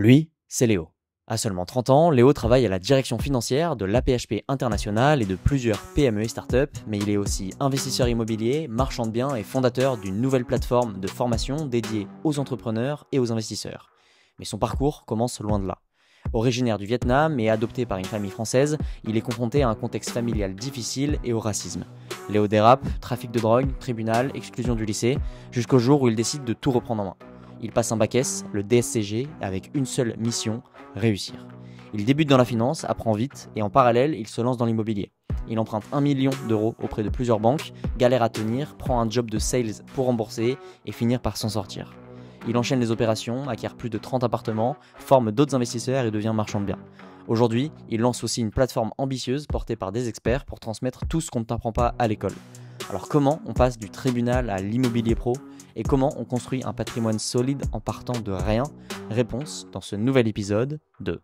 Lui, c'est Léo. À seulement 30 ans, Léo travaille à la direction financière de l'APHP International et de plusieurs PME et startups, mais il est aussi investisseur immobilier, marchand de biens et fondateur d'une nouvelle plateforme de formation dédiée aux entrepreneurs et aux investisseurs. Mais son parcours commence loin de là. Originaire du Vietnam et adopté par une famille française, il est confronté à un contexte familial difficile et au racisme. Léo dérape, trafic de drogue, tribunal, exclusion du lycée, jusqu'au jour où il décide de tout reprendre en main. Il passe un bac S, le DSCG, avec une seule mission, réussir. Il débute dans la finance, apprend vite, et en parallèle, il se lance dans l'immobilier. Il emprunte 1 million d'euros auprès de plusieurs banques, galère à tenir, prend un job de sales pour rembourser et finir par s'en sortir. Il enchaîne les opérations, acquiert plus de 30 appartements, forme d'autres investisseurs et devient marchand de biens. Aujourd'hui, il lance aussi une plateforme ambitieuse portée par des experts pour transmettre tout ce qu'on ne t'apprend pas à l'école. Alors comment on passe du tribunal à l'immobilier pro et comment on construit un patrimoine solide en partant de rien? Réponse dans ce nouvel épisode de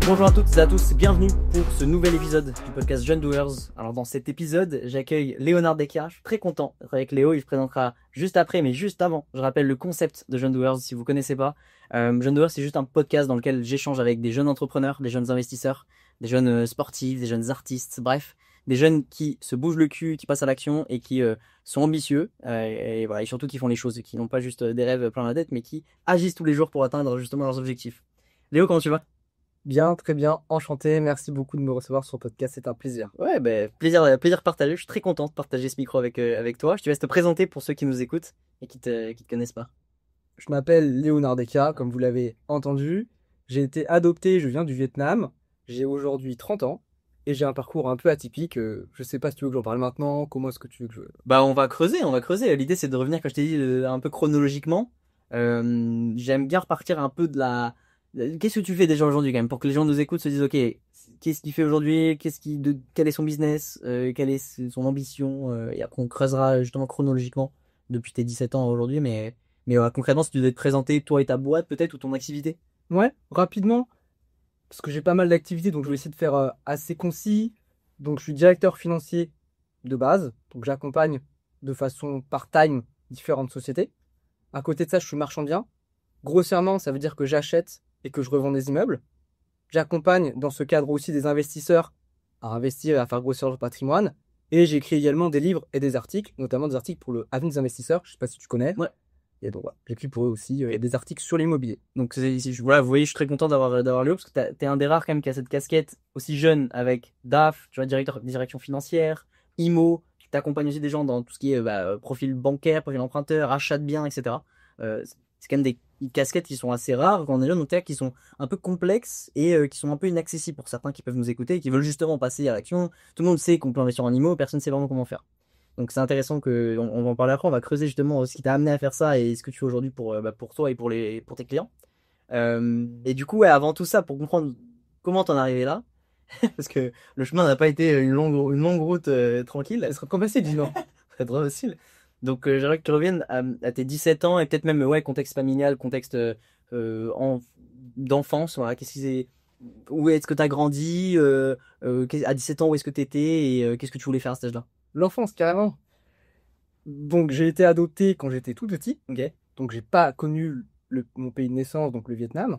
Bonjour à toutes et à tous, bienvenue pour ce nouvel épisode du podcast Jeune Doers. Alors dans cet épisode, j'accueille Léonard Descartes. Je suis très content d'être avec Léo, il se présentera juste après, mais juste avant, je rappelle le concept de Jeune Doers si vous connaissez pas. Jeune Doers, c'est juste un podcast dans lequel j'échange avec des jeunes entrepreneurs, des jeunes investisseurs, des jeunes sportifs, des jeunes artistes, bref, des jeunes qui se bougent le cul, qui passent à l'action et qui sont ambitieux et voilà, et surtout qui font les choses, qui n'ont pas juste des rêves plein la tête, mais qui agissent tous les jours pour atteindre justement leurs objectifs. Léo, comment tu vas? Bien, très bien, enchanté, merci beaucoup de me recevoir sur le podcast, c'est un plaisir. Ouais, plaisir partagé. Je suis très content de partager ce micro avec toi. Je te laisse te présenter pour ceux qui nous écoutent et qui te connaissent pas. Je m'appelle Léonard Descartes, comme vous l'avez entendu. J'ai été adopté, je viens du Vietnam. J'ai aujourd'hui 30 ans et j'ai un parcours un peu atypique. Je sais pas si tu veux que j'en parle maintenant, comment est-ce que tu veux que je... Bah, on va creuser. L'idée, c'est de revenir, comme je t'ai dit, un peu chronologiquement. J'aime bien repartir un peu de la... Qu'est-ce que tu fais déjà aujourd'hui quand même pour que les gens nous écoutent, se disent ok, qu'est-ce qu'il fait aujourd'hui, quel est son business, quelle est son ambition, et après on creusera justement chronologiquement depuis tes 17 ans à aujourd'hui, mais concrètement si tu devais te présenter toi et ta boîte peut-être ou ton activité. Ouais, rapidement, parce que j'ai pas mal d'activités, donc je vais essayer de faire assez concis. Donc je suis directeur financier de base, donc j'accompagne de façon part-time différentes sociétés. À côté de ça, je suis marchand de biens. Grossièrement, ça veut dire que j'achète et que je revends des immeubles. J'accompagne dans ce cadre aussi des investisseurs à investir et à faire grossir leur patrimoine. Et j'écris également des livres et des articles, notamment des articles pour le Avenir des investisseurs, je sais pas si tu connais. Ouais. Et donc voilà, j'écris pour eux aussi et des articles sur l'immobilier. Donc voilà, vous voyez, je suis très content d'avoir Léo parce que t'es un des rares quand même qui a cette casquette aussi jeune avec DAF, tu vois, direction financière, IMO, qui t'accompagne aussi des gens dans tout ce qui est profil bancaire, profil emprunteur, achat de biens, etc. C'est quand même des casquettes qui sont assez rares quand on est jeune, notaire, qui sont un peu complexes et qui sont un peu inaccessibles pour certains qui peuvent nous écouter et qui veulent justement passer à l'action. Tout le monde sait qu'on peut investir en IMO, personne ne sait vraiment comment faire. Donc c'est intéressant on va en parler après, on va creuser justement ce qui t'a amené à faire ça et ce que tu fais aujourd'hui pour toi et pour tes clients. Et du coup, ouais, avant tout ça, pour comprendre comment t'en es arrivé là, parce que le chemin n'a pas été une longue route tranquille. Ce serait trop facile, dis-moi. Très trop facile. Donc j'aimerais que tu reviennes à tes 17 ans et peut-être même contexte familial, contexte d'enfance, voilà, où est-ce que tu as grandi, à 17 ans où est-ce que tu étais et qu'est-ce que tu voulais faire à cet âge-là? L'enfance, carrément. Donc j'ai été adopté quand j'étais tout petit. OK. Donc j'ai pas connu mon pays de naissance, donc le Vietnam.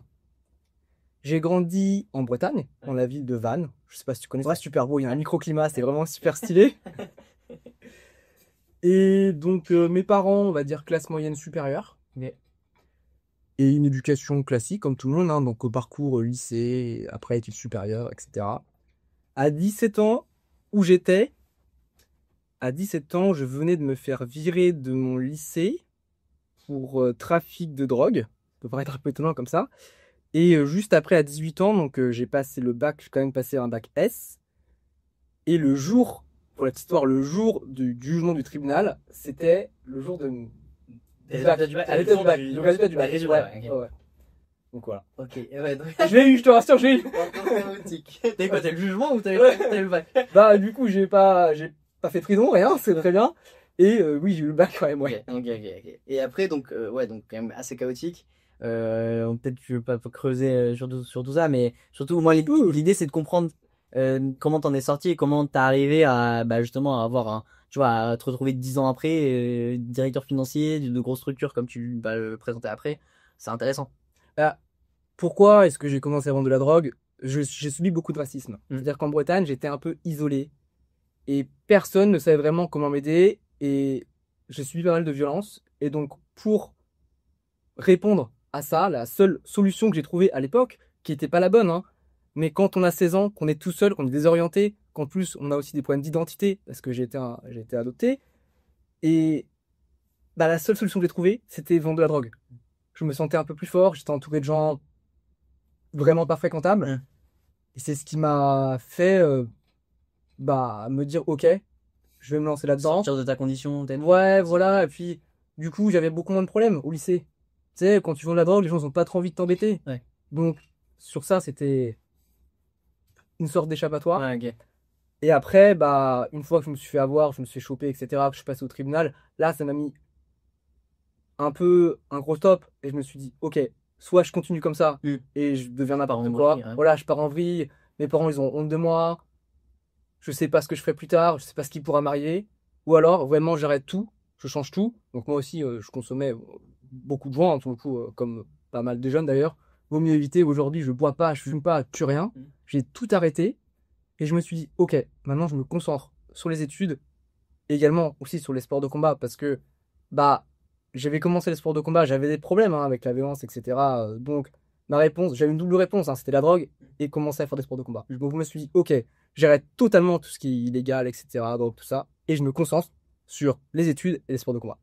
J'ai grandi en Bretagne, dans la ville de Vannes. Je sais pas si tu connais, c'est super beau, il y a un microclimat, c'est vraiment super stylé. Et donc mes parents, on va dire classe moyenne supérieure. Okay. Et une éducation classique comme tout le monde, hein, donc au parcours lycée, après études supérieures, etc. À 17 ans, où j'étais, à 17 ans, je venais de me faire virer de mon lycée pour trafic de drogue. Ça peut paraître un peu étonnant comme ça. Et juste après, à 18 ans, donc j'ai passé le bac, j'ai quand même passé un bac S. Et le jour, pour la petite histoire, le jour du jugement du tribunal, c'était le jour de... Du bac. Le résultat du bac. Ouais. Donc voilà. Ok, ouais. Je l'ai eu, je te rassure, je l'ai eu. T'as eu quoi, t'as eu le jugement ou t'as eu le bac? Bah, du coup, j'ai pas fait prison, rien, c'est très bien. Et oui, j'ai eu le bac quand même, ouais. Ok. Et après, donc quand même assez chaotique. Peut-être que je vais pas creuser sur tout ça, mais surtout, moi, l'idée, c'est de comprendre comment t'en es sorti et comment t'es arrivé à, justement, à avoir tu vois, à te retrouver 10 ans après, directeur financier de grosses structures comme tu vas le présenter après, c'est intéressant. Bah, pourquoi est-ce que j'ai commencé à vendre de la drogue? J'ai subi beaucoup de racisme. C'est-à-dire qu'en Bretagne, j'étais un peu isolé. Et personne ne savait vraiment comment m'aider. Et j'ai subi pas mal de violence. Et donc, pour répondre à ça, la seule solution que j'ai trouvée à l'époque, qui était pas la bonne, hein, mais quand on a 16 ans, qu'on est tout seul, qu'on est désorienté, qu'en plus on a aussi des problèmes d'identité, parce que j'ai été adopté, et bah, la seule solution que j'ai trouvée, c'était vendre de la drogue. Je me sentais un peu plus fort, j'étais entouré de gens vraiment pas fréquentables, et c'est ce qui m'a fait me dire, ok, je vais me lancer là-dedans. Sortir de ta condition, Ouais, voilà, et puis du coup j'avais beaucoup moins de problèmes au lycée. Tu sais, quand tu vends de la drogue, les gens ont pas trop envie de t'embêter. Ouais. Donc, sur ça, c'était une sorte d'échappatoire. Ouais, ok. Et après, bah, une fois que je me suis fait avoir, je me suis fait choper, etc., que je suis passé au tribunal, là, ça m'a mis un peu un gros stop. Et je me suis dit, ok, soit je continue comme ça et je deviens n'importe en quoi. vrille, ouais. Voilà, je pars en vrille. Mes parents, ils ont honte de moi. Je sais pas ce que je ferai plus tard. Je sais pas ce qui pourra m'arriver. Ou alors, vraiment, j'arrête tout. Je change tout. Donc, moi aussi, je consommais beaucoup de joints, hein, pour le coup, comme pas mal de jeunes d'ailleurs. Vaut mieux éviter. Aujourd'hui, je bois pas, je fume pas, plus rien. J'ai tout arrêté. Et je me suis dit, ok, maintenant je me concentre sur les études, et également aussi sur les sports de combat, parce que bah j'avais commencé les sports de combat, j'avais des problèmes, hein, avec la violence, etc. Donc ma réponse, j'avais une double réponse, hein, c'était la drogue et commencer à faire des sports de combat. Je me suis dit, ok, j'arrête totalement tout ce qui est illégal, etc., drogue, tout ça, et je me concentre sur les études et les sports de combat.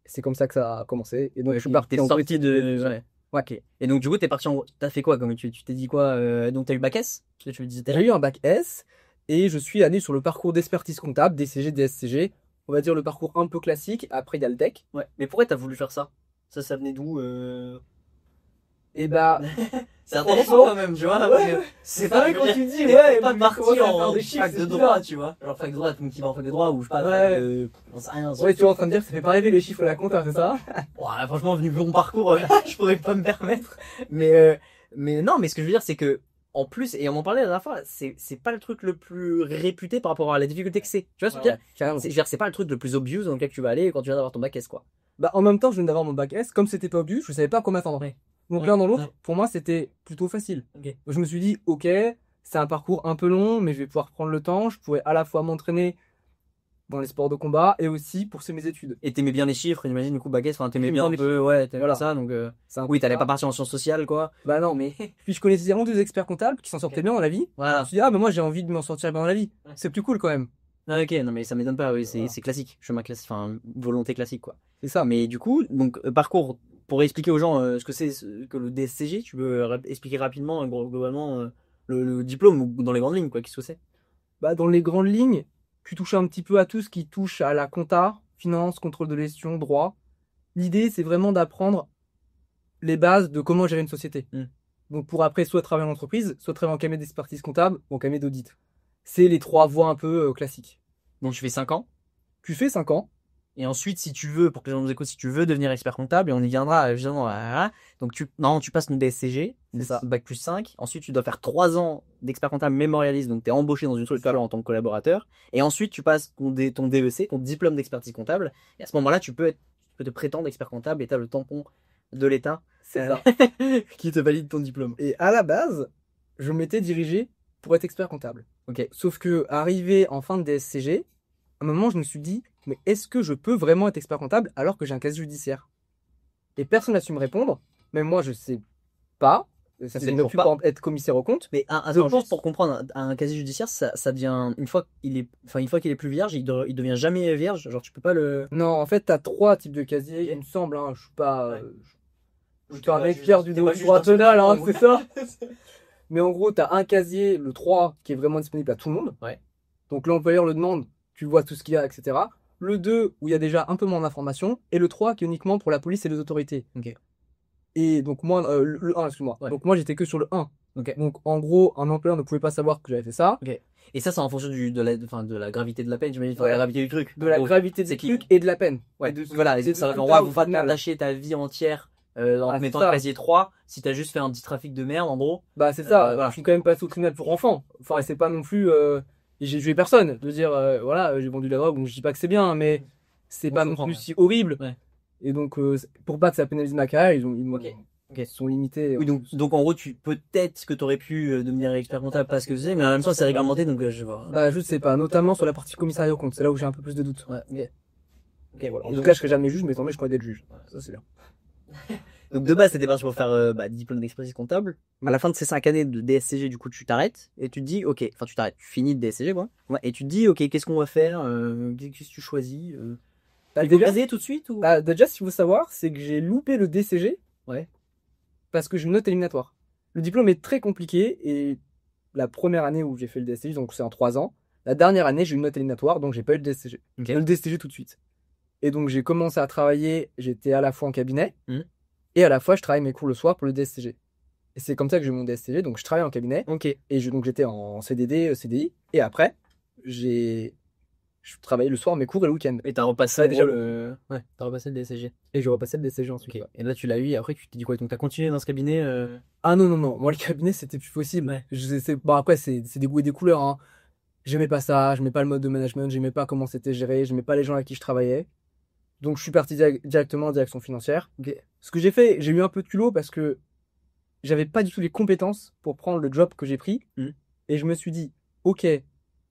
C'est comme ça que ça a commencé, et donc je suis parti T'es en sorti de. Ouais. Ok. Et donc, du coup, t'es parti en. T'as fait quoi comme tu t'es dit quoi donc, t'as eu bac S? Tu me disais. J'ai eu un bac S et je suis allé sur le parcours d'expertise comptable, DCG, DSCG. On va dire le parcours un peu classique. Après, il y a le DEC. Ouais. Mais pourquoi t'as voulu faire ça? Ça venait d'où Et bah, C'est intéressant quand même, tu vois. Ouais, C'est vrai quand tu dis, t'es ouais, pas mais parti comment ça va en faire des chiffres, fac de c'est droit, bizarre. tu vois. Genre fac de droit, tout le monde qui va en fac de droit ou je sais pas. Ouais. J'en sais rien. ouais, tu es en train de dire que ça fait pas rêver les chiffres à la compta, c'est ça? Ouais, franchement, vu mon parcours, je pourrais pas me permettre. Mais non, mais ce que je veux dire, c'est que, en plus, et on en parlait la dernière fois, c'est pas le truc le plus réputé par rapport à la difficulté que c'est. Tu vois ce que je veux dire? Carrément. Je veux dire, c'est pas le truc le plus obvious dans lequel tu vas aller quand tu viens d'avoir ton bac S, quoi. Bah, en même temps, je viens d'avoir mon bac S. Comme c'était pas obvious, je savais pas à quoi m'attendre. Ouais. Donc Ouais. l'un dans l'autre, Ouais. pour moi, c'était plutôt facile. Ok. Je me suis dit, ok, c'est un parcours un peu long, mais je vais pouvoir prendre le temps. Je pourrais à la fois m'entraîner dans les sports de combat et aussi poursuivre mes études. Et t'aimais bien les chiffres, j'imagine, du coup, bac S, enfin, t'aimais J'aime bien bien un les peu, ouais, t'aimais Voilà. ça, donc, C'est un oui, peu t'allais ça. pas partir en sciences sociales, quoi. Bah non, mais puis je connaissais vraiment des experts comptables qui s'en sortaient bien dans la vie. Je Voilà. me suis dit, ah, bah moi j'ai envie de m'en sortir bien dans la vie. Ouais. C'est plus cool quand même. Ah, ok, non, mais ça m'étonne pas, oui, Voilà. c'est classique, chemin classique, enfin, volonté classique, quoi. C'est ça. Mais du coup, donc, parcours, pour expliquer aux gens ce que c'est que le DSCG, tu peux expliquer rapidement, globalement, le diplôme, ou dans les grandes lignes, quoi, qu'est-ce que c'est? Bah, dans les grandes lignes, tu touches un petit peu à tout ce qui touche à la compta, finance, contrôle de gestion, droit. L'idée, c'est vraiment d'apprendre les bases de comment gérer une société. Donc pour après, soit travailler en entreprise, soit travailler en cabinet d'expertise comptable ou en cabinet d'audit. C'est les trois voies un peu classiques. Donc, tu fais 5 ans. Tu fais 5 ans. Et ensuite, si tu veux, pour que les gens nous écoutent, si tu veux devenir expert comptable, et on y viendra évidemment, donc tu passes une DSCG, C'est ça. bac plus 5. Ensuite, tu dois faire 3 ans d'expert comptable mémorialiste, donc tu es embauché dans une structure en tant que collaborateur. Et ensuite, tu passes ton DEC, ton diplôme d'expertise comptable. Et à ce moment-là, tu peux te prétendre expert comptable et tu as le tampon de l'État C'est ça. qui te valide ton diplôme. Et à la base, je m'étais dirigé pour être expert comptable. Ok. Sauf que, arrivé en fin de DSCG, à un moment, je me suis dit, mais est-ce que je peux vraiment être expert comptable alors que j'ai un casier judiciaire? Et personne n'a su me répondre. Même moi, je sais pas. Ça sais c'est toujours plus pas. pour être commissaire aux comptes. Mais attends, juste pour comprendre, un casier judiciaire, ça devient une fois qu'il est plus vierge, il devient jamais vierge. Genre tu peux pas le. Non, en fait, t'as 3 types de casiers, il me semble. Hein, je suis pas. Ouais. Je suis un mec fier du droit tonal, hein, c'est ça. Mais en gros, t'as un casier, le 3, qui est vraiment disponible à tout le monde. Ouais. Donc l'employeur le demande, tu vois tout ce qu'il y a, etc. Le 2, où il y a déjà un peu moins d'informations. Et le 3, qui est uniquement pour la police et les autorités. Ok. Et donc moi, le 1, excuse-moi. Ouais. Donc moi, j'étais que sur le 1. Ok. Donc en gros, un employeur ne pouvait pas savoir que j'avais fait ça. Et ça, c'est en fonction de la gravité de la peine, j'imagine. Enfin, Ouais. la gravité du truc. De la Donc, gravité c'est du qui- truc et de la peine. Ouais. Et de- Voilà. c'est Ça, de en ça gros, au va final. lâcher ta vie entière en Ah, te mettant c'est le ça. casier 3 si t'as juste fait un petit trafic de merde, en gros. Bah c'est ça, Voilà. je suis quand même passé au tribunal pour enfants. Enfin, c'est pas non plus Et j'ai tué personne. De dire, voilà, j'ai vendu de la drogue, donc je dis pas que c'est bien, mais c'est On pas se non comprend, plus ouais. si horrible. Ouais. Et donc, pour pas que ça pénalise ma carrière, Ok. ils se sont limités. Oui, donc en gros, peut-être que t'aurais pu devenir expert comptable parce que c'est, mais en même temps, c'est réglementé, donc je vois. Bah, je sais pas, notamment sur la partie commissariat aux comptes. C'est là où j'ai un peu plus de doutes. Ouais, ok. Ok, voilà. En tout cas, je serai jamais juge, mais tant mieux, je pourrais être juge. Ça, c'est bien. Donc de base, c'était parti pour faire diplôme d'expertise comptable. À la fin de ces 5 années de DSCG, du coup, tu t'arrêtes et tu te dis, ok, enfin tu t'arrêtes, tu finis de DSCG, quoi. Ouais, et tu te dis, ok, qu'est-ce qu'on va faire qu'est-ce que tu choisis Bah, Tu déjà, vas caser tout de suite ou déjà, ce qu'il faut savoir, c'est que j'ai loupé le DCG Ouais. parce que j'ai une note éliminatoire. Le diplôme est très compliqué et la première année où j'ai fait le DCG, donc c'est en 3 ans, la dernière année, j'ai eu une note éliminatoire, donc j'ai pas eu le DCG. Ok. Le DCG tout de suite. Et donc, j'ai commencé à travailler, j'étais à la fois en cabinet Mhm. et à la fois, je travaille mes cours le soir pour le DSCG. Et c'est comme ça que j'ai eu mon DSCG, donc je travaille en cabinet. Ok. Et donc j'étais en CDD, CDI. Et après, je travaillais le soir mes cours et le week-end. Et t'as repassé Ouais, déjà, Ouais, t'as repassé le DSCG. Et je repassais le DCG ensuite. Ok. Ouais. Et là, tu l'as eu et après, tu t'es dit quoi? Donc t'as continué dans ce cabinet Ah non, non, non. Moi, le cabinet, c'était plus possible. Ouais. Bon, après, c'est des goûts et des couleurs. Hein. J'aimais pas ça, j'aimais pas le mode de management, j'aimais pas comment c'était géré, j'aimais pas les gens avec qui je travaillais. Donc, je suis parti directement en direction financière. Ok. Ce que j'ai fait, j'ai eu un peu de culot parce que j'avais pas du tout les compétences pour prendre le job que j'ai pris. Mhm. Et je me suis dit, ok,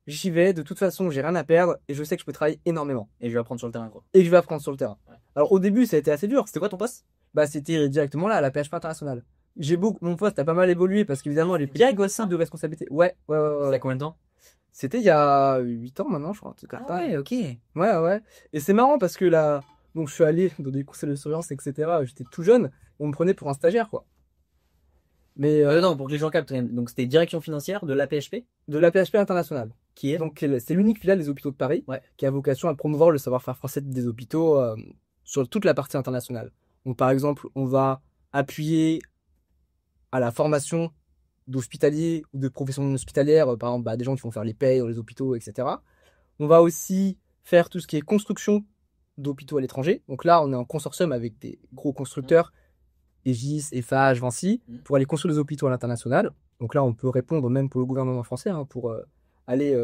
j'y vais, de toute façon, j'ai rien à perdre et je sais que je peux travailler énormément. Et je vais apprendre sur le terrain, quoi. Et que je vais apprendre sur le terrain. Ouais. Alors, au début, ça a été assez dur. C'était quoi ton poste? Bah, c'était directement là, à la PHP internationale. Mon poste a pas mal évolué parce qu'évidemment, j'ai pris Direct, plus de responsabilités. Ouais, ouais, ouais, ouais. Ça a combien de temps? C'était il y a 8 ans maintenant, je crois. En tout cas. Ok. Ouais, ouais. Et c'est marrant parce que là, donc je suis allé dans des conseils de surveillance, etc. J'étais tout jeune. On me prenait pour un stagiaire, quoi. Mais Non, pour que les gens captent, donc c'était direction financière de l'APHP, de la PHP internationale. qui est Donc, c'est l'unique filiale des hôpitaux de Paris Ouais. qui a vocation à promouvoir le savoir-faire français des hôpitaux sur toute la partie internationale. Donc, par exemple, on va appuyer à la formation d'hospitaliers ou de professions hospitalières, par exemple, des gens qui vont faire les payes dans les hôpitaux, etc. On va aussi faire tout ce qui est construction d'hôpitaux à l'étranger. Donc là, on est en consortium avec des gros constructeurs, Aegis, Eiffage, Vinci, pour aller construire des hôpitaux à l'international. Donc là, on peut répondre même pour le gouvernement français, hein, pour aller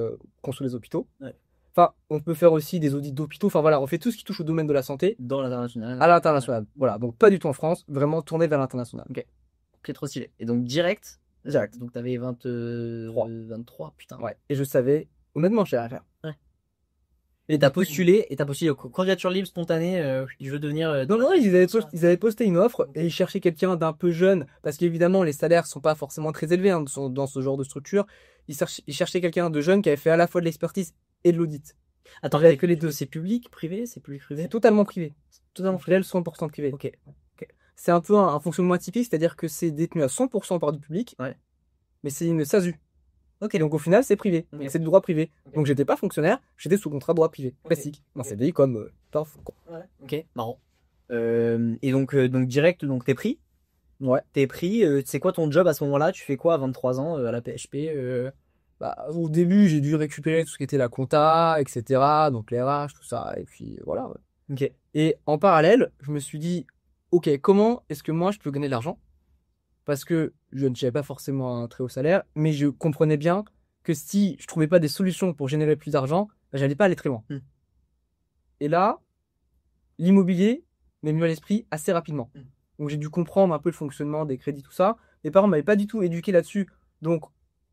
construire des hôpitaux. Ouais. Enfin, on peut faire aussi des audits d'hôpitaux. Enfin voilà, on fait tout ce qui touche au domaine de la santé dans l'international. à l'international. Voilà, donc pas du tout en France, vraiment tourné vers l'international. Ok, trop stylé. Et donc direct. Donc t'avais 23, putain. Ouais. Et je savais, honnêtement, j'ai rien à faire. Et t'as postulé candidature libre spontanée, je veux devenir. Non, non, ils avaient posté une offre et ils cherchaient quelqu'un d'un peu jeune parce qu'évidemment, les salaires sont pas forcément très élevés hein, dans ce genre de structure. Ils cherchaient quelqu'un de jeune qui avait fait à la fois de l'expertise et de l'audit. Attends, Il y avait que les deux. c'est public, privé, c'est public privé. C'est totalement privé. Totalement Totalement privé, 100% privé. Ok. C'est un peu un fonctionnement atypique, c'est-à-dire que c'est détenu à 100% par du public, Ouais. mais c'est une SASU. Ok. Donc au final, c'est privé. Ok. C'est du droit privé. Ok. Donc j'étais pas fonctionnaire, j'étais sous contrat de droit privé. Ok. Classique. Un CDI comme Ok, marrant. Et donc direct, donc t'es pris. Ouais. T'es pris. C'est quoi ton job à ce moment-là? Tu fais quoi à 23 ans à la PHP Au début, j'ai dû récupérer tout ce qui était la compta, etc. Donc les RH, tout ça. Et puis voilà. Ouais. Ok. Et en parallèle, je me suis dit, ok, comment est-ce que moi je peux gagner de l'argent? Parce que je ne cherchais pas forcément un très haut salaire, mais je comprenais bien que si je trouvais pas des solutions pour générer plus d'argent, j'allais pas aller très loin. Et là, l'immobilier m'est venu à l'esprit assez rapidement. Donc j'ai dû comprendre un peu le fonctionnement des crédits, tout ça. Mes parents m'avaient pas du tout éduqué là-dessus. Donc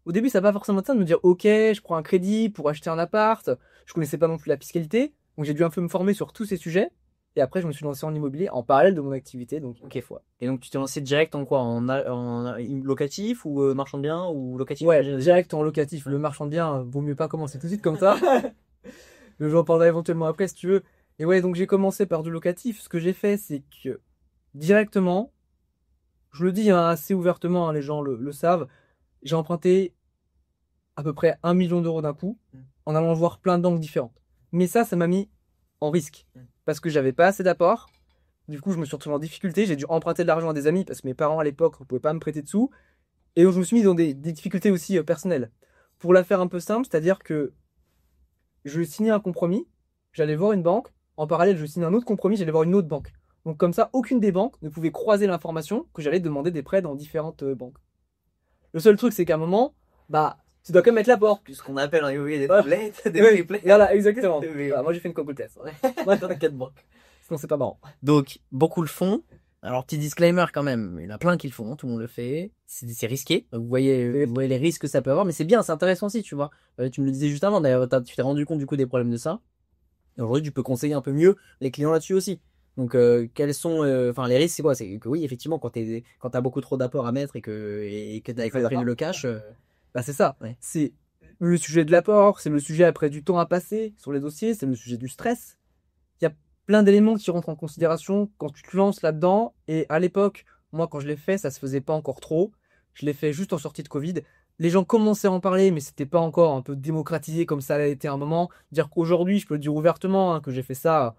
au début, ça n'a pas forcément de ça de me dire, ok, je prends un crédit pour acheter un appart. Je connaissais pas non plus la fiscalité. Donc j'ai dû un peu me former sur tous ces sujets. Et après, je me suis lancé en immobilier en parallèle de mon activité. Donc, ok, fois. Et donc tu t'es lancé direct en quoi? En locatif ou marchand de biens ou locatif? Ouais, direct en locatif. Le marchand de biens, vaut mieux pas commencer tout de suite comme ça. J'en parlerai éventuellement après si tu veux. Et ouais, donc j'ai commencé par du locatif. Ce que j'ai fait, c'est que directement, je le dis hein, assez ouvertement, hein, les gens le savent, j'ai emprunté à peu près 1 million d'euros d'un coup en allant voir plein de banques différentes. Mais ça m'a mis en risque parce que j'avais pas assez d'apport. Du coup, je me suis retrouvé en difficulté. J'ai dû emprunter de l'argent à des amis parce que mes parents à l'époque ne pouvaient pas me prêter de sous. Et donc, je me suis mis dans des difficultés aussi personnelles. Pour la faire un peu simple, c'est-à-dire que je signais un compromis, j'allais voir une banque. En parallèle, je signais un autre compromis, j'allais voir une autre banque. Donc comme ça, aucune des banques ne pouvait croiser l'information que j'allais demander des prêts dans différentes banques. Le seul truc, c'est qu'à un moment, tu dois quand même mettre l'apport. Ce qu'on appelle en immobilier des Ouais. templates, des Oui, templates. voilà, exactement. Oui. Voilà, moi, j'ai fait une concours test. Moi, dans 4 banques. Sinon, c'est pas marrant. Donc, beaucoup le font. Alors, petit disclaimer quand même, il y en a plein qui le font, tout le monde le fait. C'est risqué. Vous voyez les risques que ça peut avoir, mais c'est bien, c'est intéressant aussi, tu vois. Tu me le disais juste avant, d'ailleurs, tu t'es rendu compte du coup des problèmes de ça. Et aujourd'hui, tu peux conseiller un peu mieux les clients là-dessus aussi. Donc, quels sont, les risques, c'est quoi? C'est que oui, effectivement, quand t'as beaucoup trop d'apports à mettre et que t'as pris le cash, Bah, c'est ça. Ouais. C'est le sujet de l'apport, c'est le sujet après du temps à passer sur les dossiers, c'est le sujet du stress. Il y a plein d'éléments qui rentrent en considération quand tu te lances là-dedans. Et à l'époque, moi, quand je l'ai fait, ça se faisait pas encore trop. Je l'ai fait juste en sortie de Covid. Les gens commençaient à en parler, mais c'était pas encore un peu démocratisé comme ça a été à un moment. Dire qu'aujourd'hui, je peux le dire ouvertement, hein, que j'ai fait ça.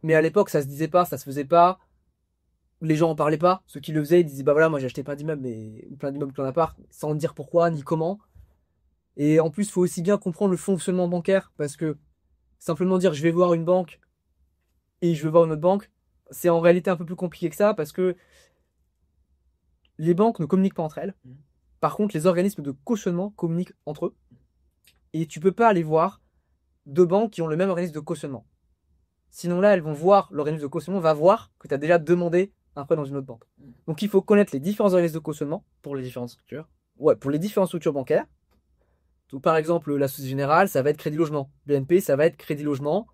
Mais à l'époque, ça se disait pas, ça se faisait pas. Les gens en parlaient pas. Ceux qui le faisaient, ils disaient, bah voilà, moi j'ai acheté plein d'immeubles, mais plein d'immeubles, plein d'appart, sans dire pourquoi, ni comment. Et en plus, il faut aussi bien comprendre le fonctionnement bancaire, parce que simplement dire, je vais voir une banque, et je vais voir une autre banque, c'est en réalité un peu plus compliqué que ça parce que les banques ne communiquent pas entre elles. Par contre, les organismes de cautionnement communiquent entre eux. Et tu peux pas aller voir deux banques qui ont le même organisme de cautionnement. Sinon là, elles vont voir, l'organisme de cautionnement va voir que tu as déjà demandé un prêt dans une autre banque. Donc il faut connaître les différents organismes de cautionnement pour les différentes structures. Ouais, pour les différentes structures bancaires. Donc, par exemple, la Société Générale, ça va être Crédit Logement. BNP, ça va être Crédit Logement.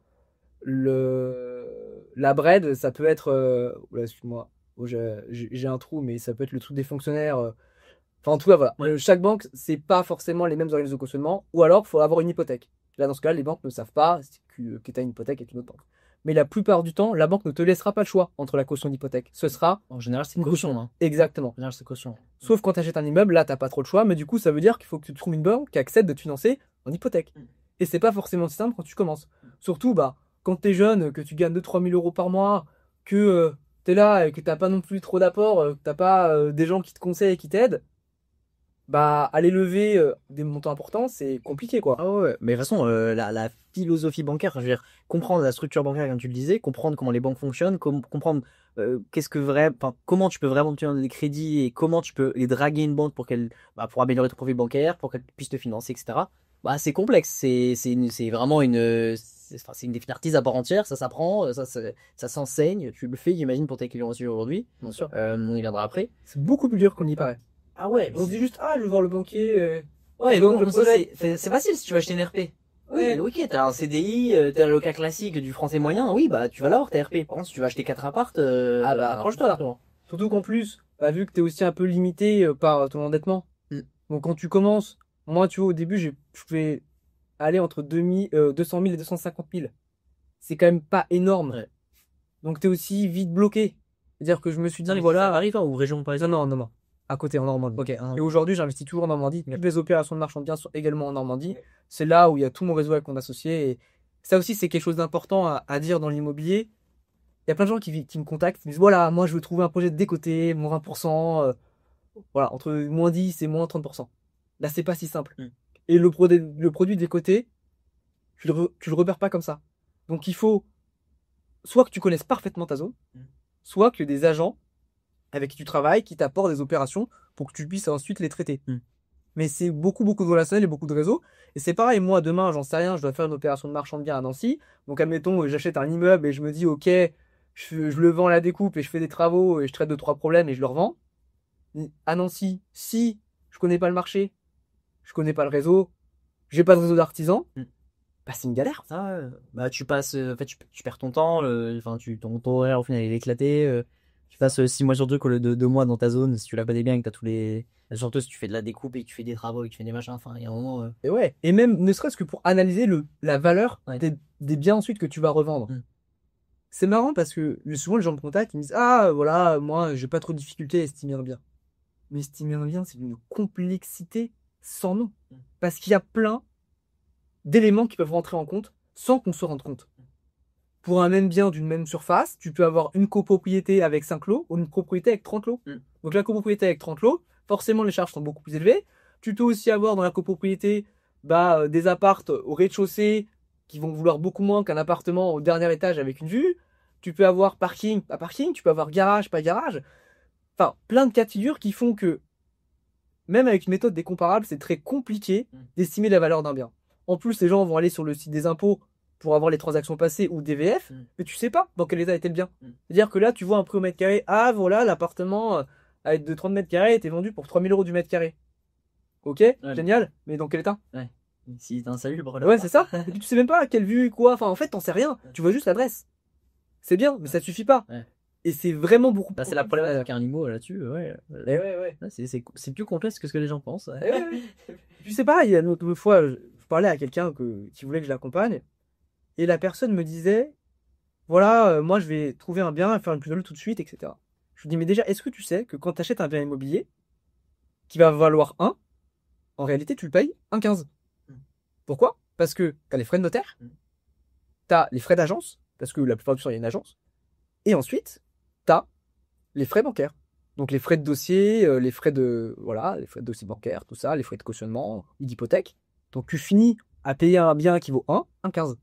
La BRED, ça peut être. Oula, excuse-moi. Oh, j'ai un trou, mais ça peut être le truc des fonctionnaires. Enfin, en tout cas, voilà. Ouais. Chaque banque, c'est pas forcément les mêmes organismes de cautionnement. Ou alors, il faut avoir une hypothèque. Là, dans ce cas, les banques ne savent pas que tu as une hypothèque avec une autre banque. Mais la plupart du temps, la banque ne te laissera pas le choix entre la caution et l'hypothèque. Ce sera. En général, c'est une caution. Hein. Exactement. En général, c'est caution. Sauf quand tu achètes un immeuble, là, t'as pas trop le choix. Mais du coup, ça veut dire qu'il faut que tu trouves une banque qui accepte de te financer en hypothèque. Et c'est pas forcément si simple quand tu commences. Surtout, bah, quand t'es jeune, que tu gagnes 2-3 000 euros par mois, que t'es là et que t'as pas non plus trop d'apport, que t'as pas des gens qui te conseillent et qui t'aident, bah, aller lever des montants importants, c'est compliqué, quoi. Ah ouais, mais de toute façon, la philosophie bancaire, je veux dire, comprendre la structure bancaire, comme tu le disais, comprendre comment les banques fonctionnent, comprendre comment tu peux vraiment obtenir des crédits et comment tu peux les draguer une banque pour améliorer ton profil bancaire, pour qu'elle puisse te financer, etc. Bah, c'est complexe, c'est vraiment c'est une expertise à part entière, ça s'apprend, ça s'enseigne, tu le fais, j'imagine, pour tes clients aussi aujourd'hui. Bien sûr. On y viendra après. C'est beaucoup plus dur qu'on y paraît. Ah ouais, On se dit juste, ah, je vais voir le banquier. ouais, donc, donc le soleil. c'est facile si tu veux acheter une RP. Ouais. Ok, t'as un CDI, t'as le cas classique du français moyen, oui, bah tu vas l'avoir ta RP. Par contre, si tu veux acheter 4 appartes, approche-toi là. Surtout qu'en plus, bah, vu que t'es aussi un peu limité par ton endettement. Donc quand tu commences, moi, tu vois, au début, je pouvais aller entre 200 000 et 250 000. C'est quand même pas énorme. Ouais. Donc t'es aussi vite bloqué. C'est-à-dire que je me suis dit, Ça voilà. arrive ou région parisienne? Non. À côté, en Normandie. Ok. Et aujourd'hui, j'investis toujours en Normandie. Toutes les opérations de marchand de biens sont également en Normandie. C'est là où il y a tout mon réseau avec mon associé. Et ça aussi, c'est quelque chose d'important à dire dans l'immobilier. Il y a plein de gens qui me contactent, qui me disent, voilà, moi, je veux trouver un projet de décoté, moins 20%, voilà, entre moins 10 et moins 30%. Là, c'est pas si simple. Et le produit décoté, tu le repères pas comme ça. Donc, il faut soit que tu connaisses parfaitement ta zone, soit que des agents avec qui tu travailles, qui t'apportent des opérations pour que tu puisses ensuite les traiter. Mais c'est beaucoup de relationnel et beaucoup de réseaux. Et c'est pareil, moi, demain, j'en sais rien, je dois faire une opération de marchand de biens à Nancy. Donc, admettons, j'achète un immeuble et je me dis, ok, je le vends à la découpe et je fais des travaux et je traite 2-3 problèmes et je le revends. À Nancy, si je connais pas le marché, je connais pas le réseau, j'ai pas de réseau d'artisans, bah, c'est une galère. Bah, tu passes, en fait, tu perds ton temps, ton horaire, au final, il est éclaté, tu passes 6 mois sur 2 au lieu de 2 mois dans ta zone, si tu la connais bien et que t'as surtout si tu fais de la découpe et que tu fais des travaux et que tu fais des machins, enfin, il y a un moment, Et ouais. Et même, ne serait-ce que pour analyser la valeur Ouais. des biens ensuite que tu vas revendre. C'est marrant parce que souvent les gens me contactent, ils me disent, ah, voilà, moi, j'ai pas trop de difficultés à estimer un bien. Mais estimer un bien, c'est une complexité sans nom. Parce qu'il y a plein d'éléments qui peuvent rentrer en compte sans qu'on se rende compte. Pour un même bien d'une même surface, tu peux avoir une copropriété avec 5 lots ou une propriété avec 30 lots. Donc la copropriété avec 30 lots, forcément les charges sont beaucoup plus élevées. Tu peux aussi avoir dans la copropriété des appartes au rez-de-chaussée qui vont vouloir beaucoup moins qu'un appartement au dernier étage avec une vue. Tu peux avoir parking, pas parking, tu peux avoir garage, pas garage. Enfin, plein de cas de figure qui font que même avec une méthode décomparable, c'est très compliqué d'estimer la valeur d'un bien. En plus, les gens vont aller sur le site des impôts pour avoir les transactions passées ou DVF, mais tu sais pas dans quel état était le bien. C'est-à-dire que là, tu vois un prix au mètre carré. Ah, voilà, l'appartement de 30 mètres carrés était vendu pour 3 000 € du mètre carré. Ok, génial, mais dans quel état? Si t'as un salubre. Ouais, c'est ça. Et puis tu sais même pas quelle vue, quoi. Enfin, en fait, t'en sais rien. Tu vois juste l'adresse. C'est bien, mais ça suffit pas. Et c'est vraiment beaucoup. Bah, c'est la problématique avec un IMO là-dessus, ouais. Ouais. C'est plus complexe que ce que les gens pensent. Tu sais pas, il y a une autre fois, je parlais à quelqu'un qui voulait que je l'accompagne, et la personne me disait, voilà, moi je vais trouver un bien, faire une plus-value tout de suite, etc. Je lui dis, mais déjà, est-ce que tu sais que quand tu achètes un bien immobilier qui va valoir 1, en réalité tu le payes 1,15. Pourquoi? Parce que t'as les frais de notaire, t'as les frais d'agence, parce que la plupart du temps il y a une agence, et ensuite t'as les frais bancaires. Donc les frais de dossier, les frais de dossier bancaire, tout ça, les frais de cautionnement, d'hypothèque. Donc tu finis à payer un bien qui vaut 1,15.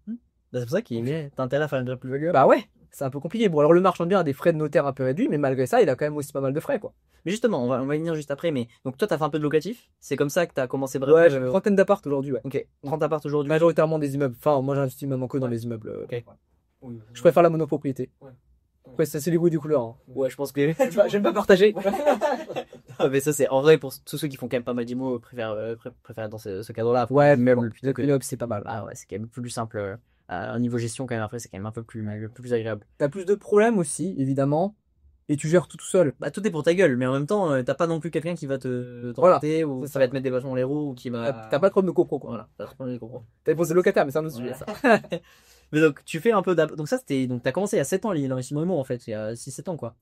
C'est pour ça t'as intérêt à faire une bien plus value. Bah ouais, c'est un peu compliqué. Bon alors le marchand de biens a des frais de notaire un peu réduits, mais malgré ça, il a quand même aussi pas mal de frais, quoi. Mais justement, on va y venir juste après. Mais donc toi, t'as fait un peu de locatif. C'est comme ça que t'as commencé vraiment. Ouais, j'ai une trentaine d'appart aujourd'hui, ouais. Ok, 30 apparts aujourd'hui. Majoritairement des immeubles. Enfin, moi j'investis même que dans les immeubles. Ok. Je préfère la monopropriété. Ouais, ça c'est les goûts et des couleurs. Hein. Ouais, je pense que j'aime pas partager. Mais ça c'est en vrai pour tous ceux qui font quand même pas mal d'IMO préfèrent dans ce cadre-là. Ouais, même bon, le c'est pas mal. Ah ouais, c'est quand même plus simple. Au niveau gestion quand même après c'est quand même un peu plus agréable. T'as plus de problèmes aussi, évidemment. Et tu gères tout seul. Bah tout est pour ta gueule, mais en même temps t'as pas non plus quelqu'un qui va te t'embêter ou ça va te mettre des bâtons dans les roues ou qui va. T'as pas de problème de copro, quoi. Voilà, t'as pas de problème de copro. T'as posé locataire, mais c'est un autre sujet, ça. Mais donc tu fais un peu donc ça c'était donc t'as commencé il y a 7 ans l'investissement immo en fait, il y a 6-7 ans quoi.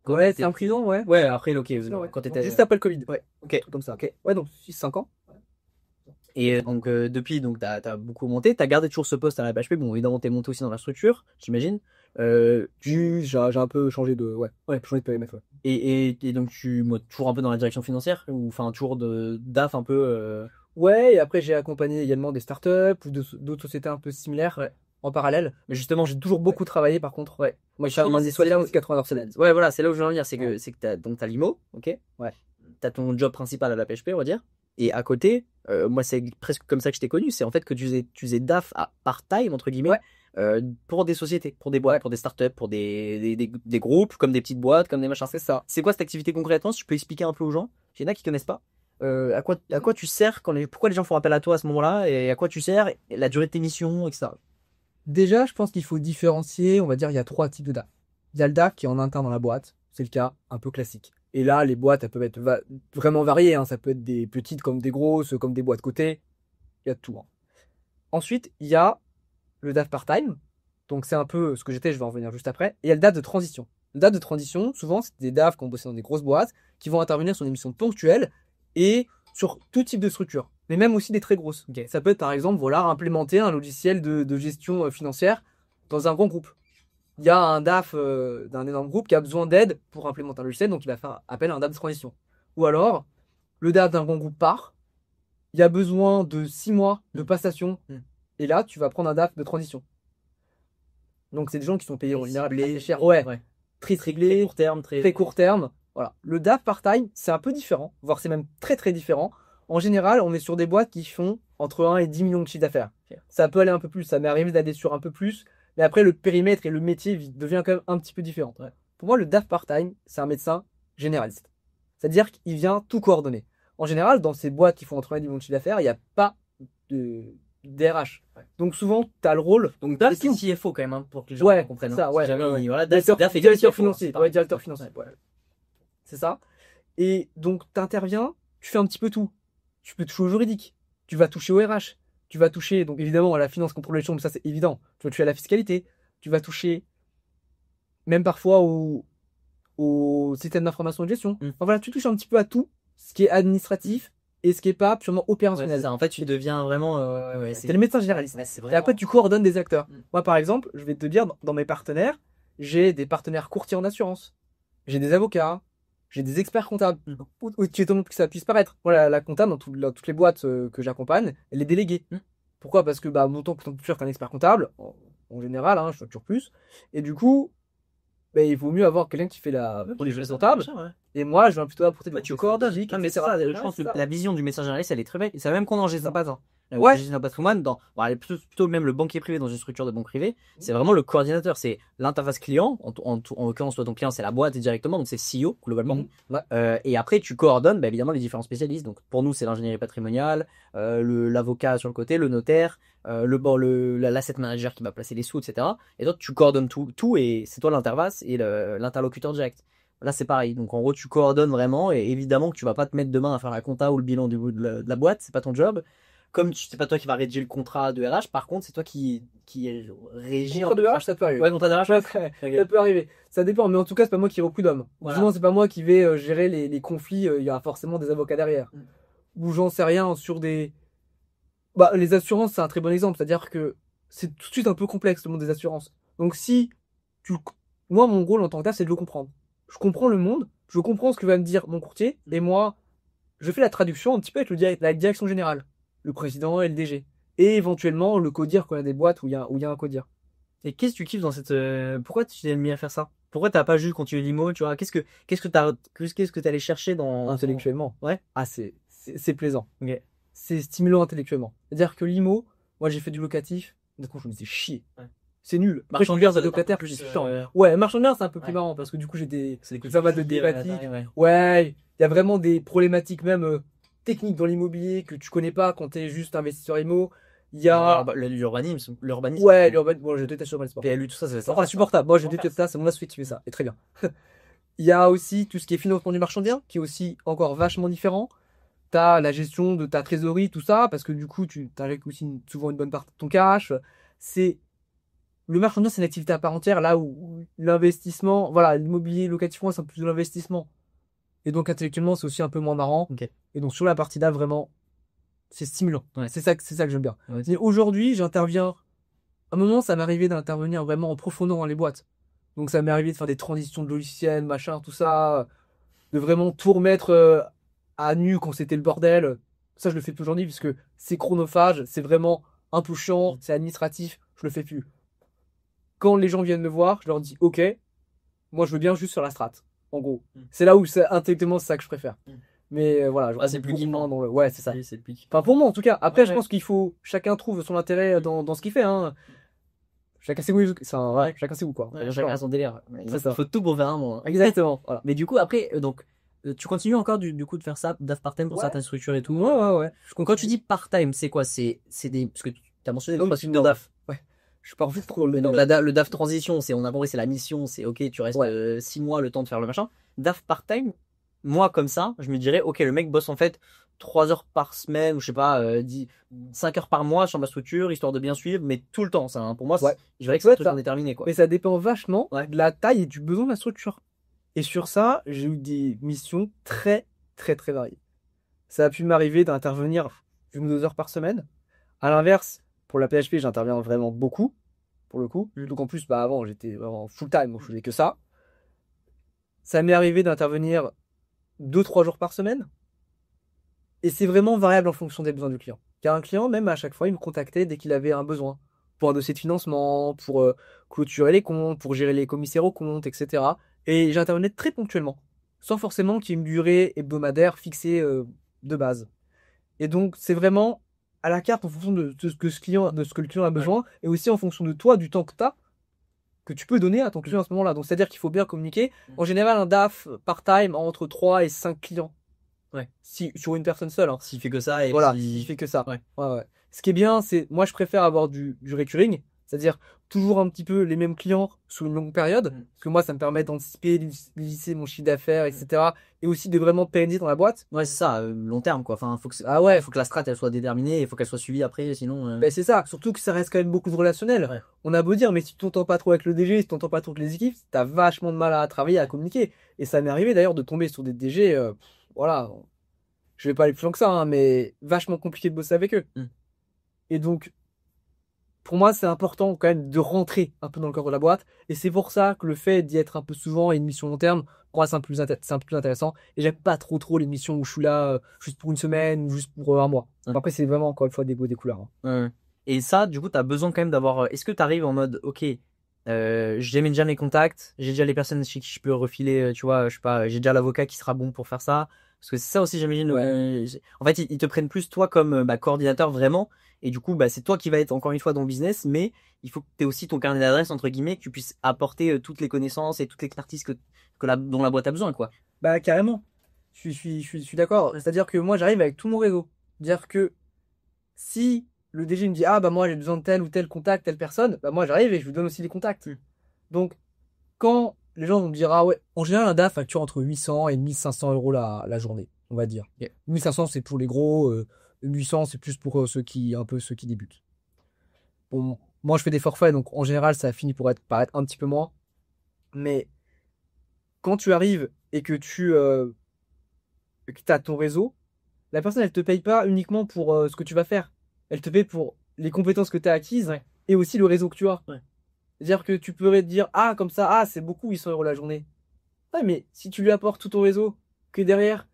Ouais, c'est en prison, ouais. Ouais, après ok, quand t'étais juste après le Covid. Ouais. OK, comme ça. OK. Ouais, donc 6-5 ans. Et donc depuis donc t'as beaucoup monté, t'as gardé toujours ce poste à la PHP. Bon, évidemment t'es monté aussi dans la structure, j'imagine. J'ai un peu changé de changé de périmètre. Ouais. Et donc toujours un peu dans la direction financière ou enfin toujours de DAF un peu. Ouais, et après j'ai accompagné également des startups ou d'autres sociétés un peu similaires en parallèle. Mais justement, j'ai toujours beaucoup travaillé par contre. Ouais. Moi, je suis un soit aussi 80 heures semaine. Ouais, voilà, c'est là où je veux en venir, c'est que t'as l'IMO, ok. Ouais. T'as ton job principal à la PHP, on va dire. Et à côté, moi c'est presque comme ça que je t'ai connu, c'est en fait que tu faisais DAF à part-time entre guillemets. Pour des sociétés, pour des boîtes, pour des startups, pour des groupes, comme des petites boîtes, comme des machins. C'est ça. C'est quoi cette activité concrètement? Si tu peux expliquer un peu aux gens. Il y en a qui connaissent pas. À quoi tu sers pourquoi les gens font appel à toi à ce moment-là et à quoi tu sers, et la durée de tes missions, etc. Déjà, je pense qu'il faut différencier, on va dire, il y a 3 types de DAF. Il y a le DAF qui est en interne dans la boîte, c'est le cas un peu classique. Et là, les boîtes, elles peuvent être vraiment variées, hein. Ça peut être des petites comme des grosses, comme des boîtes cotées. Il y a de tout. Hein. Ensuite, il y a le DAF part-time. Donc, c'est un peu ce que j'étais, je vais en revenir juste après. Et il y a le DAF de transition. Le DAF de transition, souvent, c'est des DAF qui ont bossé dans des grosses boîtes, qui vont intervenir sur des missions ponctuelles et sur tout type de structure. Mais même aussi des très grosses. Okay. Ça peut être, par exemple, implémenter un logiciel de gestion financière dans un grand groupe. Il y a un DAF d'un énorme groupe qui a besoin d'aide pour implémenter un logiciel, donc il va faire appel à un DAF de transition. Ou alors, le DAF d'un grand groupe part, il y a besoin de 6 mois de passation, et là, tu vas prendre un DAF de transition. Donc, c'est des gens qui sont payés en assez cher. Ouais. Très réglé, court terme, très court terme. Voilà. Le DAF part-time, c'est un peu différent, voire c'est même très très différent. En général, on est sur des boîtes qui font entre 1 et 10 millions de chiffre d'affaires. Okay. Ça peut aller un peu plus, ça m'est arrivé d'aller sur un peu plus. Mais après, le périmètre et le métier devient quand même un petit peu différent. Ouais. Pour moi, le DAF part-time, c'est un médecin généraliste. C'est-à-dire qu'il vient tout coordonner. En général, dans ces boîtes qui font entre 1 et 10 millions de chiffre d'affaires, il n'y a pas de DRH. Ouais. Donc souvent, tu as le rôle. Donc DAF, c'est CFO quand même, hein, pour que les gens comprennent. Ça, ouais. Voilà, directeur financier. Ouais, directeur financier. Ouais. C'est ça. Et donc, tu interviens, tu fais un petit peu tout. Tu peux toucher au juridique. Tu vas toucher au RH. Tu vas toucher, donc évidemment, à la finance, contrôle des chambres, ça c'est évident. Tu vas toucher à la fiscalité. Tu vas toucher même parfois au système d'information et de gestion. Enfin, voilà, tu touches un petit peu à tout ce qui est administratif et ce qui est pas purement opérationnel. Ouais, ça. En fait, tu deviens vraiment... c'est le médecin généraliste. Ouais, vraiment... Et après, tu coordonnes des acteurs. Moi, par exemple, je vais te dire, dans mes partenaires, j'ai des partenaires courtiers en assurance. J'ai des avocats. J'ai des experts comptables. Où tu étonnes que ça puisse paraître. Voilà, la comptable, dans toutes les boîtes que j'accompagne, elle est déléguée. Pourquoi? Parce que, montant que tu es qu'un expert comptable, en général, je facture plus. Et du coup, il vaut mieux avoir quelqu'un qui fait la gestion comptable Et moi, je viens plutôt apporter de Bah, la tu côté coordonnes. stratégique, Non, mais c'est etc. ça, je Ouais, pense c'est que ça. la vision du médecin généraliste, elle est très belle. Et ça va même qu'on en gestion pas ça. Ouais. La gestion de patrimoine, bon, elle est plutôt même le banquier privé dans une structure de banque privée, c'est vraiment le coordinateur. C'est l'interface client. En l'occurrence, toi, ton client, c'est la boîte directement, donc c'est le CEO, globalement. Ouais. Et après, tu coordonnes, bah, évidemment, les différents spécialistes. Donc, pour nous, c'est l'ingénierie patrimoniale, l'avocat sur le côté, le notaire, l'asset manager qui va placer les sous, etc. Et toi, tu coordonnes tout et c'est toi l'interface et l'interlocuteur direct. Là, c'est pareil. Donc, en gros, tu coordonnes vraiment et évidemment que tu vas pas te mettre demain à faire la compta ou le bilan de la boîte. C'est pas ton job. Comme c'est pas toi qui va rédiger le contrat de RH, par contre, c'est toi qui régit. Contrat de RH, ça peut arriver. Ouais, contrat de RH. Ouais, ça peut arriver. Ça dépend, mais en tout cas, c'est pas moi qui recrute d'hommes. Voilà. Souvent, c'est pas moi qui vais gérer les conflits. Il y a forcément des avocats derrière. Ou j'en sais rien sur des. Bah, les assurances, c'est un très bon exemple. C'est-à-dire que c'est tout de suite un peu complexe le monde des assurances. Donc, si tu. Moi, mon rôle en tant que tel, c'est de le comprendre. Je comprends le monde, je comprends ce que va me dire mon courtier, et moi, je fais la traduction un petit peu avec la direction générale, le président et le DG. Et éventuellement le codir quand il y a des boîtes où il y a un codir. Et qu'est-ce que tu kiffes dans cette pourquoi tu t'es mis à faire ça? Pourquoi t'as pas juste continué l'IMO, tu vois? Qu'est-ce que t'allais chercher dans Intellectuellement. Ouais. Ah, c'est plaisant. Ok. C'est stimulant intellectuellement. C'est-à-dire que l'IMO, moi j'ai fait du locatif, d'accord, je me faisais chier. Ouais. C'est nul. Après, Marchand de je biens, suis ça doit être locataire, un peu plus plus, chiant. euh, Ouais, marchand de biens, c'est un peu plus ouais. marrant parce que du coup, j'ai des C'est des pas mal de ouais, thématiques. ouais. Ouais, il y a vraiment des problématiques même techniques dans l'immobilier que tu connais pas quand tu es juste investisseur IMO. Il y a L'urbanisme. ouais, l'urbanisme, bon, je déteste l'urbanisme. PLU, tout ça, c'est C'est insupportable. Moi, je déteste ça, c'est mon aspect qui fait ça. Et très bien. Il y a aussi tout ce qui est financement du marchand de biens, qui est aussi encore vachement différent. T'as la gestion de ta trésorerie, tout ça, parce que du coup, tu injectes aussi souvent une bonne partie de ton cash. C'est le marchand de biens, c'est une activité à part entière, là où l'investissement, voilà, l'immobilier locatif, c'est un peu plus de l'investissement. Et donc, intellectuellement, c'est aussi un peu moins marrant. Ok. Et donc, sur la partie là, vraiment, c'est stimulant. Ouais. C'est ça que j'aime bien. Ouais. Mais aujourd'hui, j'interviens. À un moment, ça m'est arrivé d'intervenir vraiment en profondeur dans les boîtes. Donc, ça m'est arrivé de faire des transitions de logiciels, machin, tout ça. De vraiment tout remettre à nu quand c'était le bordel. Ça, je le fais plus aujourd'hui puisque c'est chronophage, c'est vraiment un peu chiant, c'est administratif, je le fais plus. Quand les gens viennent me voir, je leur dis OK, moi je veux bien juste sur la strat, en gros. C'est là où intellectuellement c'est ça que je préfère. Mais voilà, c'est plus beaucoup kiffant. moins dans le. Ouais, c'est ça. C'est le pic. Enfin pour moi en tout cas. Après, Ouais, je pense qu'il faut chacun trouve son intérêt dans ce qu'il fait. Hein. Chacun sait où, ouais, chacun sait où quoi. Ouais, chacun a son délire. C'est ça. Faut tout pour faire un mot. Hein. Exactement. Voilà. Mais du coup, après, tu continues encore du coup de faire ça, DAF part-time pour Ouais. certaines structures et tout. Ouais. Quand tu dis part-time, c'est quoi? C'est des parce que tu as mentionné Non, le parce type que- de DAF. Ouais. Je suis pas envie de trop le. Donc le DAF transition, on a compris, c'est la mission, c'est ok, tu restes 6 mois le temps de faire le machin. DAF part-time, moi comme ça, je me dirais ok, le mec bosse en fait 3 heures par semaine ou je sais pas 5 heures par mois sur ma structure histoire de bien suivre, mais tout le temps ça. Hein. Pour moi, Ouais. je dirais que Ouais, c'est un truc ça. indéterminé quoi. Mais ça dépend vachement Ouais. de la taille et du besoin de la structure. Et sur ça, j'ai eu des missions très variées. Ça a pu m'arriver d'intervenir 1 ou 2 heures par semaine. À l'inverse, pour la PHP, j'interviens vraiment beaucoup, pour le coup. Donc en plus, avant, j'étais vraiment full time, donc je faisais que ça. Ça m'est arrivé d'intervenir 2-3 jours par semaine. Et c'est vraiment variable en fonction des besoins du client. Car un client, même à chaque fois, il me contactait dès qu'il avait un besoin. Pour un dossier de financement, pour clôturer les comptes, pour gérer les commissaires aux comptes, etc. Et j'intervenais très ponctuellement. Sans forcément qu'il y ait une durée hebdomadaire fixée de base. Et donc, c'est vraiment à la carte en fonction de ce que le client a besoin. Et aussi en fonction de toi, du temps que tu as, que tu peux donner à ton client à ce moment-là. Donc, c'est-à-dire qu'il faut bien communiquer. En général, un DAF part-time entre 3 et 5 clients. Ouais. Sur une personne seule. Hein. S'il fait que ça et Voilà, puis- il fait que ça. Ouais. Ouais. Ce qui est bien, c'est, moi, je préfère avoir du recurring, c'est-à-dire toujours un petit peu les mêmes clients sur une longue période, parce que moi, ça me permet d'anticiper, de lisser mon chiffre d'affaires, etc. Et aussi de vraiment pérenniser dans la boîte. Ouais, c'est ça, long terme quoi. Enfin, faut que Ah ouais, faut que la strat elle soit déterminée, il faut qu'elle soit suivie après, sinon. ben c'est ça. Surtout que ça reste quand même beaucoup de relationnel. Ouais. On a beau dire, mais si tu t'entends pas trop avec le DG, si tu t'entends pas trop avec les équipes, t'as vachement de mal à travailler, à communiquer. Et ça m'est arrivé d'ailleurs de tomber sur des DG, voilà. Je vais pas aller plus loin que ça, hein, mais vachement compliqué de bosser avec eux. Et donc, pour moi, c'est important quand même de rentrer un peu dans le corps de la boîte. Et c'est pour ça que le fait d'y être un peu souvent et une mission long terme, pour moi, c'est un peu plus intéressant. Et j'aime pas trop les missions où je suis là juste pour une semaine ou juste pour un mois. Ouais. Après, c'est vraiment, encore une fois, des couleurs. Hein. Ouais. Et ça, du coup, t'as besoin quand même d'avoir. Est-ce que t'arrives en mode, ok, j'ai déjà mes contacts, j'ai déjà les personnes chez qui je peux refiler, tu vois, je sais pas, j'ai déjà l'avocat qui sera bon pour faire ça. Parce que c'est ça aussi, j'imagine. En fait, ils te prennent plus toi comme coordinateur vraiment. Et du coup, c'est toi qui vas être encore une fois dans le business, mais il faut que tu aies aussi ton carnet d'adresse, entre guillemets, que tu puisses apporter toutes les connaissances et toutes les expertises dont la boîte a besoin, quoi. Bah, carrément. Je suis d'accord. C'est-à-dire que moi, j'arrive avec tout mon réseau. Dire que si le DG me dit, ah, bah, moi, j'ai besoin de tel ou tel contact, telle personne, bah, moi, j'arrive et je lui donne aussi les contacts. Donc, quand les gens vont me dire, ah ouais, en général, un DAF facture entre 800 et 1500 euros la journée, on va dire. 1500, c'est pour les gros, 800, c'est plus pour ceux qui débutent. Bon, moi, je fais des forfaits, donc en général, ça finit paraître un petit peu moins. Mais quand tu arrives et que tu as ton réseau, la personne, elle te paye pas uniquement pour ce que tu vas faire. Elle te paye pour les compétences que tu as acquises et aussi le réseau que tu as. Ouais. C'est-à-dire que tu pourrais te dire, ah, comme ça, ah, c'est beaucoup 800 euros la journée. Ouais, mais si tu lui apportes tout ton réseau, que derrière,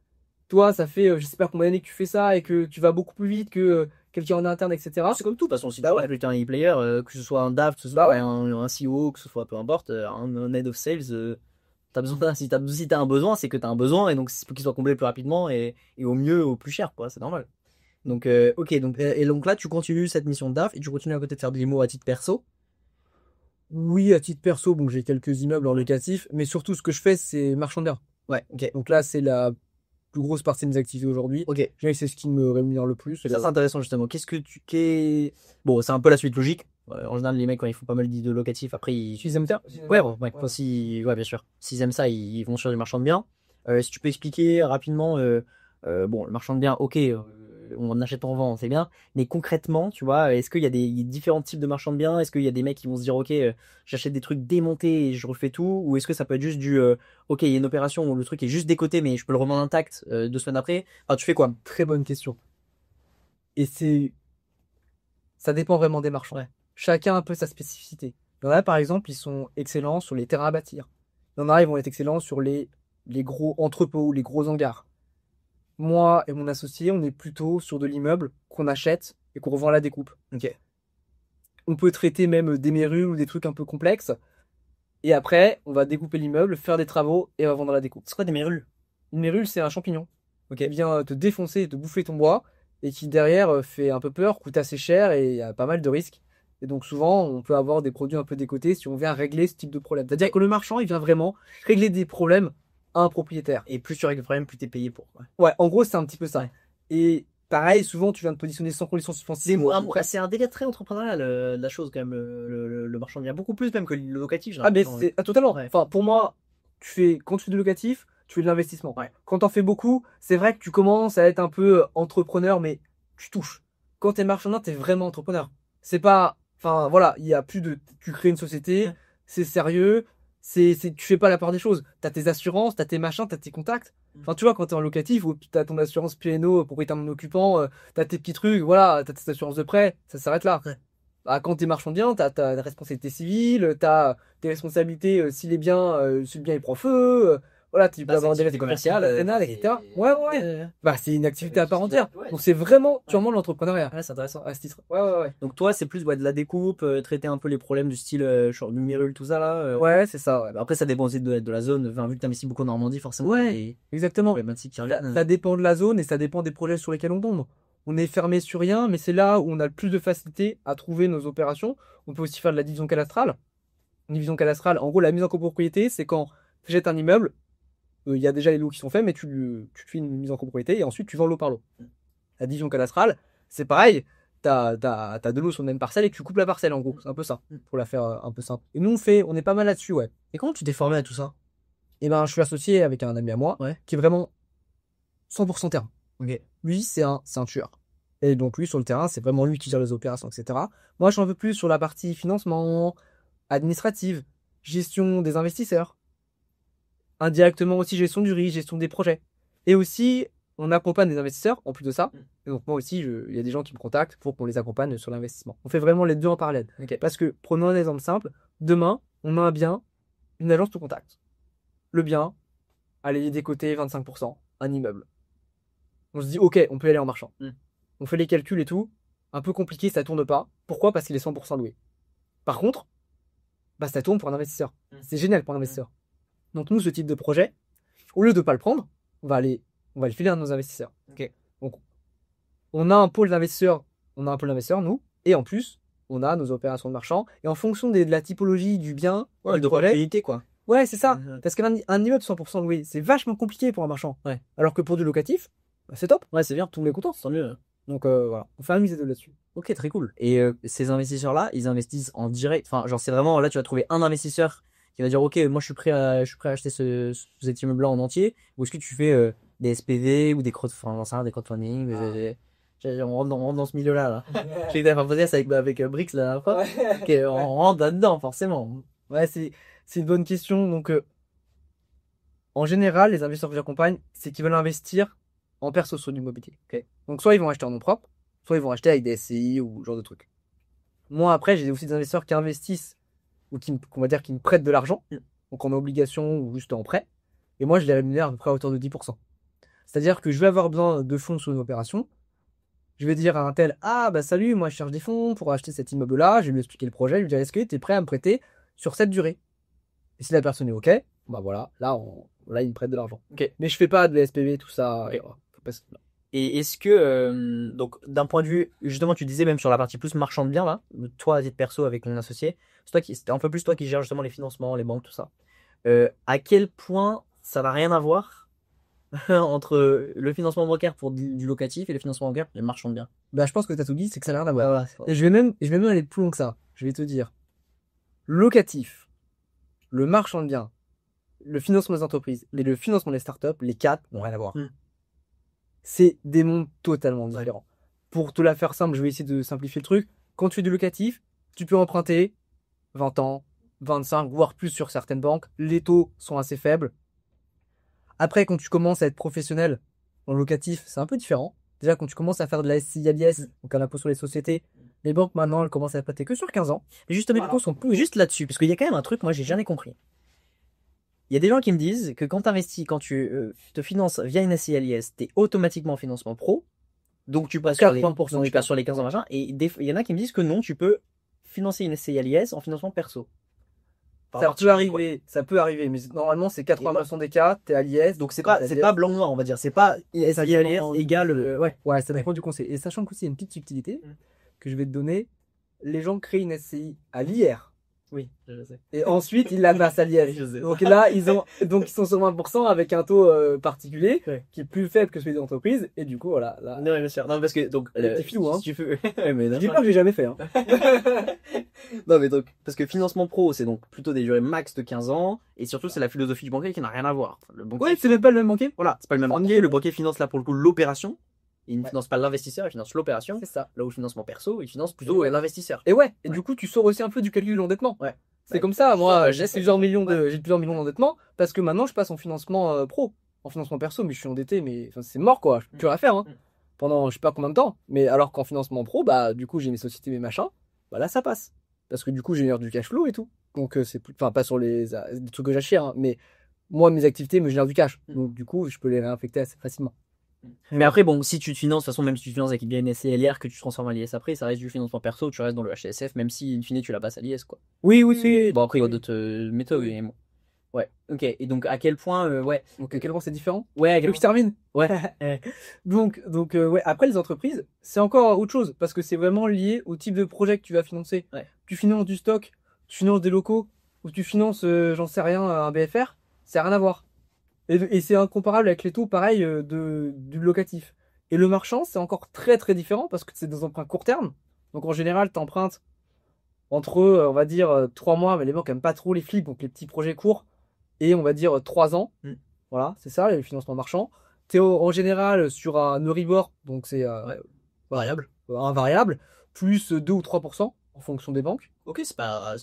toi, ça fait, je sais pas combien d'années que tu fais ça et que tu vas beaucoup plus vite que quelqu'un en interne, etc. C'est comme tout, de toute façon, si tu es un e-player, que ce soit un DAF, que ce soit un CEO, que ce soit peu importe, un head of sales, t'as besoin, si t'as un besoin, c'est que t'as un besoin, et donc il faut qu'il soit comblé plus rapidement et au mieux, au plus cher, quoi, c'est normal. Donc, ok, et donc là, tu continues cette mission de DAF et tu continues à côté de faire des mots à titre perso. Oui, à titre perso, bon, j'ai quelques immeubles en locatif, mais surtout, ce que je fais, c'est marchand de biens. Ouais, ok. Donc là, c'est la plus grosse partie de mes activités aujourd'hui. Ok. Je dirais que c'est ce qui me rémunère le plus. Ça, c'est intéressant, justement. Bon, c'est un peu la suite logique. En général, les mecs, quand ils font pas mal de locatifs, après, ils aiment ça. Ouais, bien sûr. S'ils aiment ça, ils vont sur du marchand de biens. Si tu peux expliquer rapidement, bon, le marchand de biens, ok, on achète, on vend, c'est bien. Mais concrètement, tu vois, est-ce qu'il y a des différents types de marchands de biens? Est-ce qu'il y a des mecs qui vont se dire, ok, j'achète des trucs démontés et je refais tout? Ou est-ce que ça peut être juste ok, il y a une opération où le truc est juste décoté, mais je peux le revendre intact 2 semaines après? Enfin, tu fais quoi? Très bonne question. Et ça dépend vraiment des marchands. Ouais. Chacun a un peu sa spécificité. Il y en a, par exemple, ils sont excellents sur les terrains à bâtir. Il y en a, ils vont être excellents sur les gros entrepôts, les gros hangars. Moi et mon associé, on est plutôt sur de l'immeuble qu'on achète et qu'on revend à la découpe. Ok. On peut traiter même des mérules ou des trucs un peu complexes. Et après, on va découper l'immeuble, faire des travaux et on va vendre à la découpe. C'est quoi des mérules? Une mérule, c'est un champignon Ok. qui vient te défoncer, te bouffer ton bois et qui derrière fait un peu peur, coûte assez cher et il y a pas mal de risques. Et donc souvent, on peut avoir des produits un peu décotés si on vient régler ce type de problème. C'est-à-dire que le marchand, il vient vraiment régler des problèmes à un propriétaire. Et plus tu règles le problème, plus t'es payé pour. Ouais, en gros, c'est un petit peu ça. Ouais. Et pareil, souvent, tu viens de positionner sans conditions suspensives. C'est un délire très entrepreneurial, la chose, quand même, le marchand de biens. Beaucoup plus même que le locatif. Ah, mais c'est totalement. Ouais. Enfin, pour moi, quand tu fais du locatif, tu fais de l'investissement. Ouais. Quand t'en fais beaucoup, c'est vrai que tu commences à être un peu entrepreneur, mais tu touches. Quand t'es marchand de biens, t'es vraiment entrepreneur. C'est pas, enfin, voilà, il y a plus de, tu crées une société, c'est sérieux, tu fais pas la part des choses. T'as tes assurances, t'as tes machins, t'as tes contacts. Enfin, tu vois, quand t'es en locatif, ou t'as ton assurance P&O, propriétaire non occupant, t'as tes petits trucs, voilà, t'as tes assurances de prêt, ça s'arrête là. Ouais. Bah, quand t'es marchand de biens, t'as des responsabilités civiles, t'as tes responsabilités si le bien il prend feu, voilà, tu peux avoir des responsabilités commerciales, pénales, etc. Ouais. Bah, c'est une activité à part entière. Ouais. Donc, c'est vraiment purement de l'entrepreneuriat. Ouais, c'est intéressant. À ce titre. Ouais. Donc toi, c'est plus de la découpe, traiter un peu les problèmes du style genre du mérule, tout ça là. Ouais, c'est ça, ouais. Après, ça dépend aussi de la zone. Enfin, vu que t'investis beaucoup en Normandie, forcément. Ouais, exactement. Ça dépend de la zone et ça dépend des projets sur lesquels on tombe. On est fermé sur rien, mais c'est là où on a le plus de facilité à trouver nos opérations. On peut aussi faire de la division cadastrale. Une division cadastrale, en gros, la mise en copropriété, c'est quand tu jettes un immeuble, il y a déjà les lots qui sont faits, mais tu fais une mise en copropriété et ensuite tu vends lot par lot. La division cadastrale, c'est pareil. T'as 2 lots sur la même parcelle et tu coupes la parcelle, en gros. C'est un peu ça, pour la faire un peu simple. Et nous, on est pas mal là-dessus, ouais. Et comment tu t'es formé à tout ça? Et ben, je suis associé avec un ami à moi, qui est vraiment 100% terrain. Ok. Lui, c'est un tueur. Et donc, lui, sur le terrain, c'est vraiment lui qui gère les opérations, etc. Moi, je suis un peu plus sur la partie financement, administrative, gestion des investisseurs. Indirectement aussi, gestion du risque, gestion des projets. Et aussi, on accompagne des investisseurs, en plus de ça. Et donc, moi aussi, il y a des gens qui me contactent pour qu'on les accompagne sur l'investissement. On fait vraiment les deux en parallèle. Okay. Parce que, prenons un exemple simple. Demain, on a un bien, une agence te contacte. Le bien, allez, décoter 25%, un immeuble. On se dit, ok, on peut y aller en marchand. On fait les calculs et tout. Un peu compliqué, ça tourne pas. Pourquoi? Parce qu'il est 100% loué. Par contre, bah ça tourne pour un investisseur. C'est génial pour un investisseur. Donc nous, ce type de projet, au lieu de pas le prendre, on va le filer à nos investisseurs. Ok. Donc on a un pôle d'investisseurs, nous, et en plus, on a nos opérations de marchand. Et en fonction de la typologie du bien, Ouais, du projet, d'opportunité, quoi. ouais, c'est ça. Mhm. Parce qu'un immeuble 100% loué, c'est vachement compliqué pour un marchand. Ouais. Alors que pour du locatif, bah, c'est top. Ouais, c'est bien. Tout le monde est content. Tant mieux. Donc voilà, on fait un mise là-dessus. Ok, très cool. Et ces investisseurs-là, ils investissent en direct. Enfin, genre, c'est vraiment là, tu vas trouver un investisseur qui va dire, ok, moi, je suis prêt à acheter cet immeuble-là en entier. Ou est-ce que tu fais des SPV ou des des crowdfunding. On rentre dans ce milieu-là, là. J'ai été posé ça avec Brix la dernière fois. Ok, on rentre là-dedans, forcément. Ouais, c'est une bonne question. Donc en général, les investisseurs que j'accompagne, c'est qu'ils veulent investir en perso sur l'immobilier. Ok. Donc soit ils vont acheter en nom propre, soit ils vont acheter avec des SCI ou ce genre de trucs. Moi après, j'ai aussi des investisseurs qui investissent ou qu'on va dire qui me prêtent de l'argent, donc en obligation ou juste en prêt. Et moi, je les rémunère à peu près à hauteur de 10%. C'est-à-dire que je vais avoir besoin de fonds sur une opération. Je vais dire à un tel, ah bah salut, moi je cherche des fonds pour acheter cet immeuble-là. Je vais lui expliquer le projet. Je lui dire, est-ce que tu es prêt à me prêter sur cette durée? Et si la personne est OK, bah voilà, là il me prête de l'argent. Ok. Mais je fais pas de la SPV, tout ça. Ok. Et voilà. Et est-ce que, donc, d'un point de vue, justement, tu disais même sur la partie plus marchand de biens, là, toi, à titre perso avec mon associé, c'était un peu plus toi qui gères justement les financements, les banques, tout ça. À quel point ça n'a rien à voir entre le financement bancaire pour du locatif et le financement bancaire pour les marchands de biens? Bah je pense que t'as tout dit, c'est que ça n'a rien à voir. Voilà, c'est vrai. Et je vais même aller plus loin que ça. Je vais te dire, le locatif, le marchand de biens, le financement des entreprises et le financement des startups, les quatre n'ont rien à voir. C'est des mondes totalement différents. Pour te la faire simple, je vais essayer de simplifier le truc. Quand tu fais du locatif, tu peux emprunter 20 ans, 25, voire plus sur certaines banques. Les taux sont assez faibles. Après, quand tu commences à être professionnel en locatif, c'est un peu différent. Déjà, quand tu commences à faire de la SCI à l'IS, donc un impôt sur les sociétés, les banques maintenant, elles commencent à prêter que sur 15 ans. Mais justement, les sont plus juste là-dessus, parce qu'il y a quand même un truc, moi, j'ai jamais compris. Il y a des gens qui me disent que quand tu investis, quand tu te finances via une SCI à l'IS, tu es automatiquement en financement pro. Donc tu passes sur les 80%, donc tu passes sur les 15 ans machin. Et il y en a qui me disent que non, tu peux financer une SCI à l'IS en financement perso. Ça peut arriver, mais normalement c'est 80% des cas, t'es à l'IS, Donc c'est pas blanc-noir, on va dire. C'est pas SCI à l'IS égale. Ouais. Ouais, ça dépend du conseil. Et sachant qu'aussi, il y a une petite subtilité que je vais te donner. Les gens créent une SCI à l'IR. Oui, je sais. Et ensuite, ils la passent à l'IS. Je sais. Donc là, ils sont sur 20% avec un taux particulier Ouais. qui est plus faible que celui des entreprises. Et du coup, voilà. Là, Non, bien sûr. Non, parce que donc. Petit filou, hein. Si tu veux. Ouais, mais je dis pas que j'ai jamais fait. Hein. Non, mais donc, parce que financement pro, c'est donc plutôt des durées max de 15 ans. Et surtout, c'est la philosophie du banquier qui n'a rien à voir. Le banquier, Ouais, c'est même pas le même banquier. voilà, c'est pas le même banquier. Le banquier finance là pour le coup l'opération. Il ne finance pas l'investisseur, il finance l'opération. C'est ça. Là où le financement perso, il finance plutôt l'investisseur. Et ouais. Et du coup, tu sors aussi un peu du calcul de l'endettement. Ouais. C'est Ouais. comme ça. Moi, j'ai Ouais. plusieurs millions d'endettement parce que maintenant, je passe en financement pro, en financement perso, mais je suis endetté, mais enfin, c'est mort quoi. Je peux plus rien faire. Hein. Pendant je sais pas combien de temps. Mais alors qu'en financement pro, bah du coup, j'ai mes sociétés, mes machins. Bah là, ça passe. Parce que du coup, j'ai génère du cash flow et tout. Donc c'est plus, enfin pas sur les trucs que j'achète, hein, mais moi, mes activités me génèrent du cash. Donc du coup, je peux les réinfecter assez facilement. Mais après, bon, si tu te finances, de toute façon, même si tu te finances avec une BNSC LR que tu transformes à l'IS après, ça reste du financement perso, tu restes dans le HCSF, même si, in fine, tu la passes à l'IS, quoi. Oui, oui. Bon, après, il y a d'autres méthodes, Oui. mais bon. Ouais, ok. Et donc, à quel point, ouais. Donc à quel point c'est différent? Ouais, à Tu quel veux que je termine? Ouais. Donc ouais. Après les entreprises, c'est encore autre chose parce que c'est vraiment lié au type de projet que tu vas financer. Ouais. Tu finances du stock, tu finances des locaux, ou tu finances, j'en sais rien, un BFR, ça n'a rien à voir. Et c'est incomparable avec les taux, pareil, du locatif. Et le marchand, c'est encore très très différent parce que c'est des emprunts court terme. Donc en général, tu empruntes entre, on va dire, 3 mois, mais les banques n'aiment pas trop les flips, donc les petits projets courts, et on va dire 3 ans. Voilà, c'est ça, le financement marchand. Tu es en général sur un Euribor, donc c'est Variable. invariable, plus 2 ou 3% en fonction des banques. Ok, c'est pas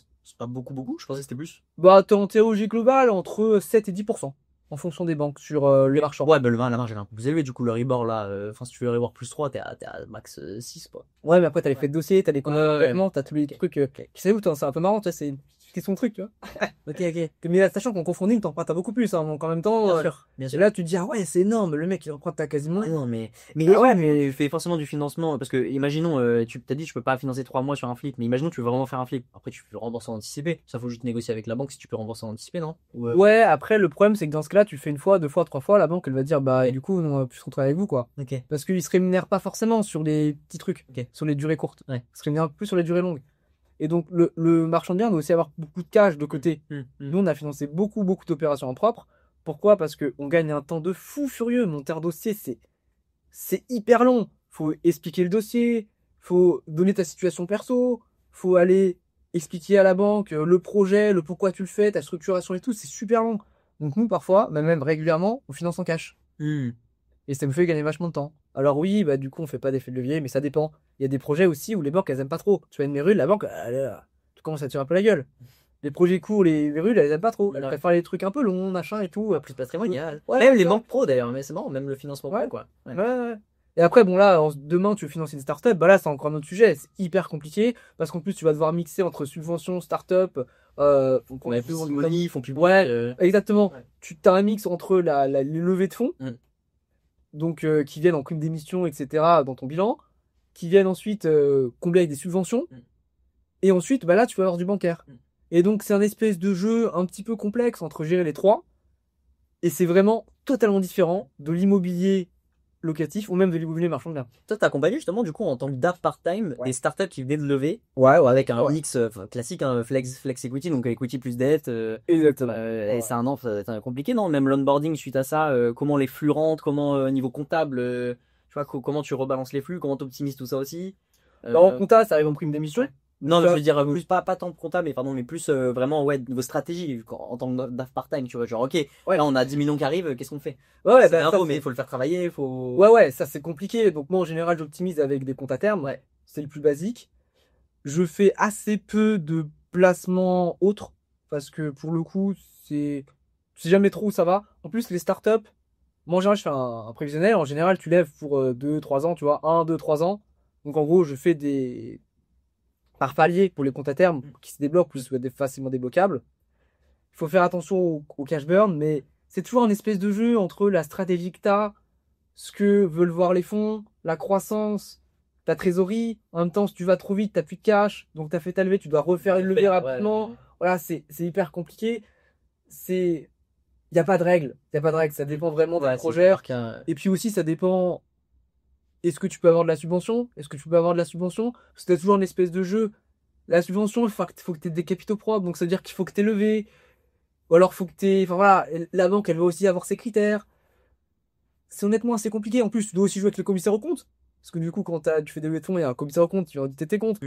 beaucoup, je pensais que c'était plus. Bah, t'es en théologie globale entre 7 et 10% en fonction des banques sur les marchands. Ouais, mais la marge, elle est un peu plus élevée, du coup, le Ribor, là, enfin, si tu veux Ribor plus 3, t'es à max 6, quoi. Ouais, mais après, t'as les frais de dossier, t'as les Ouais. comptes, t'as tous les trucs qui s'ajoutent, hein, c'est un peu marrant, tu sais, acheté son truc, tu vois. Ok, ok. Mais là, sachant qu'en confonding, t'en empruntes beaucoup plus, hein, donc en même temps, Bien et sûr. là, tu te dis, ah ouais, c'est énorme, le mec, il emprunte à quasiment. Ah non, mais Ah ouais, mais fais forcément du financement parce que imaginons, tu t'as dit je peux pas financer 3 mois sur un flip, mais imaginons tu veux vraiment faire un flip. Après tu peux rembourser en anticipé. Ça faut juste négocier avec la banque si tu peux rembourser en anticipé, non? Ou, Ouais, après, le problème, c'est que dans ce cas-là, tu fais une fois, deux fois, trois fois, la banque, elle va dire, bah, Ok. du coup, on va plus se retrouver avec vous, quoi. Ok. Parce qu'ils se rémunèrent pas forcément sur les petits trucs, Ok. sur les durées courtes. Ouais. Ils se rémunèrent plus sur les durées longues. Et donc, le marchand de biens doit aussi avoir beaucoup de cash de côté. Nous, on a financé beaucoup d'opérations en propre. Pourquoi? Parce qu'on gagne un temps de fou furieux. Monter un dossier, c'est hyper long. Faut expliquer le dossier, faut donner ta situation perso, faut aller expliquer à la banque le projet, le pourquoi tu le fais, ta structuration et tout, c'est super long. Donc nous, parfois, même régulièrement, on finance en cash. Et ça me fait gagner vachement de temps. Alors oui, bah du coup, on fait pas d'effet de levier, mais ça dépend. Il y a des projets aussi où les banques, elles aiment pas trop. Tu vois une mérule, la banque, tu commences à tirer un peu la gueule. Les projets courts, les mérules, elles aiment pas trop. Elles Ouais. préfèrent les trucs un peu longs, machin et tout. Plus patrimonial. Ouais, Même les ouais. banques pro d'ailleurs, mais c'est marrant, même le financement pro Ouais. quoi. Ouais. Ouais. Et après, bon là, demain, tu veux financer une startup, bah là, c'est encore un autre sujet. C'est hyper compliqué parce qu'en plus, tu vas devoir mixer entre subventions, startup, Ouais, plus comme- money, ils font plus Ouais, exactement. Ouais. Tu as un mix entre les levées de fonds, Mm. donc qui viennent en prime d'émission, etc., dans ton bilan, qui viennent ensuite combler avec des subventions, Mm. et ensuite, bah là, tu vas avoir du bancaire. Mm. Et donc, c'est un espèce de jeu un petit peu complexe entre gérer les trois, et c'est vraiment totalement différent de l'immobilier locatif ou même de l'immobilier marchand de biens. Toi, t'as accompagné justement du coup en tant que DAF part-time Ouais. des startups qui venaient de lever, ouais, ou avec un Ouais. mix classique, hein, flex equity, donc equity plus dette. Exactement. Et c'est un an, ça va être compliqué, non? Même l'onboarding suite à ça, comment les flux rentrent, comment niveau comptable, tu vois, comment tu rebalances les flux, comment tu optimises tout ça aussi. En compta, ça arrive en prime d'émission. Ouais. Non, mais Ça- je veux dire, plus pas tant de compta, mais pardon, mais plus vraiment, ouais, niveau stratégie, en tant que DAF part-time, tu vois, genre, ok, Ouais. là on a 10 millions qui arrivent, qu'est-ce qu'on fait? Ouais, C'est bah, info, ça, mais il faut le faire travailler, faut. ouais, ça c'est compliqué. Donc moi en général j'optimise avec des comptes à terme. Ouais. C'est le plus basique. Je fais assez peu de placements autres parce que pour le coup c'est jamais trop où ça va. En plus les startups, moi en général je fais un prévisionnel. En général tu lèves pour 2-3 ans, tu vois, 1, 2, 3 ans. Donc en gros je fais des par palier pour les comptes à terme qui se débloquent plus facilement débloquables. Il faut faire attention au cash burn, mais c'est toujours un espèce de jeu entre la stratégie que tu as, ce que veulent voir les fonds, la croissance, ta trésorerie. En même temps, si tu vas trop vite, t'as plus de cash, donc t'as fait ta levée, tu dois refaire une levée rapidement. Voilà, c'est hyper compliqué. Il n'y a pas de règle. Il y a pas de règle. Ça dépend vraiment du projet. Et puis aussi, ça dépend. Est-ce que tu peux avoir de la subvention? Est-ce que tu peux avoir de la subvention? Parce que t'as toujours une espèce de jeu. La subvention, il faut que tu aies des capitaux propres, donc ça veut dire qu'il faut que tu aies levé. Ou alors, faut que tu aies. Enfin voilà, la banque, elle va aussi avoir ses critères. C'est honnêtement assez compliqué. En plus, tu dois aussi jouer avec le commissaire aux comptes. Parce que du coup, quand tu fais des levées de fonds, il y a un commissaire aux comptes, tu vas auditer tes comptes.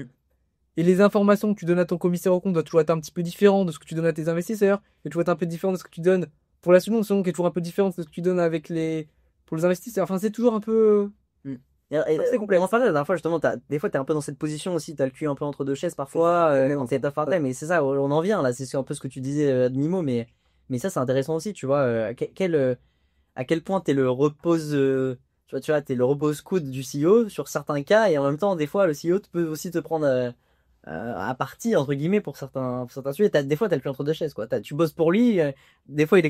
Et les informations que tu donnes à ton commissaire aux comptes doivent toujours être un petit peu différentes de ce que tu donnes à tes investisseurs. Et toujours être un peu différent de ce que tu donnes pour la subvention, qui est toujours un peu différente de ce que tu donnes pour les investisseurs. Enfin, c'est toujours un peu. C'est complexe. On en parlait la dernière fois, justement, des fois, t'es un peu dans cette position aussi, t'as le cul un peu entre deux chaises parfois, quand t'es DAF part-time, mais c'est ça, on en vient là, c'est un peu ce que tu disais à demi-mot, mais ça, c'est intéressant aussi, tu vois, à quel point t'es le repose, tu vois, t'es le repose-coude du CEO sur certains cas, et en même temps, des fois, le CEO peut aussi te prendre à partie, entre guillemets, pour certains sujets. Des fois, t'as le cul entre deux chaises, quoi. Tu bosses pour lui, des fois, tu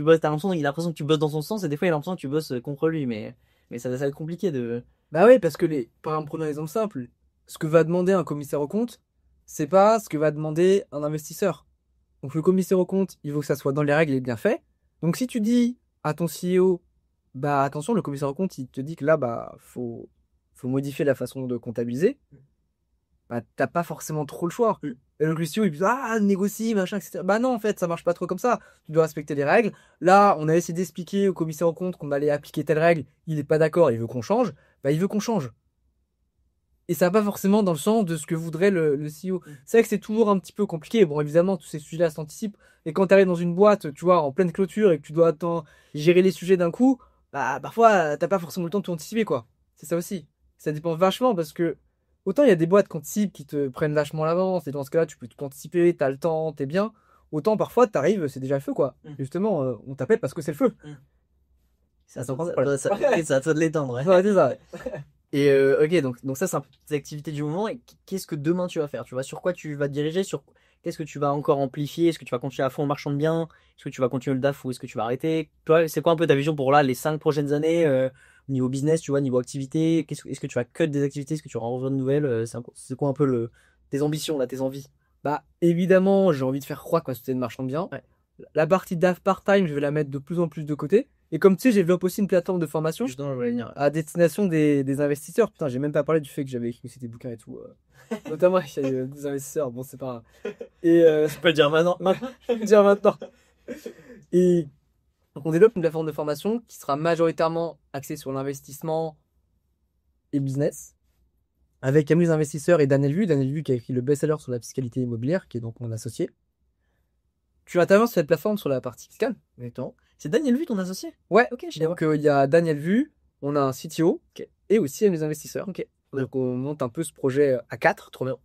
bosses, il a l'impression que tu bosses dans son sens, et des fois, il a l'impression que tu bosses contre lui, mais ça va être compliqué de. Bah oui, parce que par exemple, prenons un exemple simple. Ce que va demander un commissaire aux comptes, c'est pas ce que va demander un investisseur. Donc le commissaire aux comptes, il faut que ça soit dans les règles et bien fait. Donc si tu dis à ton CEO, bah attention, le commissaire aux comptes, il te dit que là, bah faut modifier la façon de comptabiliser, bah t'as pas forcément trop le choix. Et donc le CEO, il dit, ah, négocie, machin, etc. Bah non, en fait, ça marche pas trop comme ça. Tu dois respecter les règles. Là, on a essayé d'expliquer au commissaire aux comptes qu'on allait appliquer telle règle. Il est pas d'accord, il veut qu'on change. Bah, il veut qu'on change. Et ça va pas forcément dans le sens de ce que voudrait le CEO. C'est vrai que c'est toujours un petit peu compliqué. Bon, évidemment, tous ces sujets-là s'anticipent. Et quand tu arrives dans une boîte, tu vois, en pleine clôture et que tu dois gérer les sujets d'un coup, bah, parfois, t'as pas forcément le temps de tout anticiper, quoi. C'est ça aussi. Ça dépend vachement parce que autant il y a des boîtes qui anticipent, qui te prennent vachement l'avance, et dans ce cas-là, tu peux tout anticiper, t'as le temps, t'es bien. Autant parfois, t'arrives, c'est déjà le feu, quoi. Justement, on t'appelle parce que c'est le feu. C'est à toi de l'étendre, ouais. Ouais, c'est ça. Et ok, donc ça, c'est un peu tes activités du moment. Et qu'est-ce que demain tu vas faire? Tu vois, sur quoi tu vas te diriger? qu'est-ce que tu vas encore amplifier? Est-ce que tu vas continuer à fond en marchand de biens? Est-ce que tu vas continuer le DAF ou est-ce que tu vas arrêter? Toi, c'est quoi un peu ta vision pour là, les 5 prochaines années, niveau business, tu vois, niveau activité? Est-ce que tu vas cut des activités? Est-ce que tu vas en rejoindre de nouvelles? C'est quoi un peu tes ambitions, là, tes envies? Bah, évidemment, j'ai envie de faire croître ma société de marchand de biens. Ouais. La partie DAF part-time, je vais la mettre de plus en plus de côté. Et comme tu sais, j'ai développé aussi une plateforme de formation Justement, je voulais dire. à destination des investisseurs. Putain, j'ai même pas parlé du fait que j'avais écrit aussi des bouquins et tout. Notamment, il y a des investisseurs. Bon, c'est pas grave. Et Tu peux le dire maintenant. je vais le dire maintenant. Et donc, on développe une plateforme de formation qui sera majoritairement axée sur l'investissement et business. Avec Camille Investisseurs et Daniel Vu qui a écrit le best-seller sur la fiscalité immobilière, qui est donc mon associé. Tu interviens sur cette plateforme sur la partie fiscale. Exactement. C'est Daniel Vu, ton associé? Ouais. Ok, je l'ai Donc il y a Daniel Vu, on a un CTO Ok. et aussi les investisseurs. Ok. Donc on monte un peu ce projet à 4. Trop bien.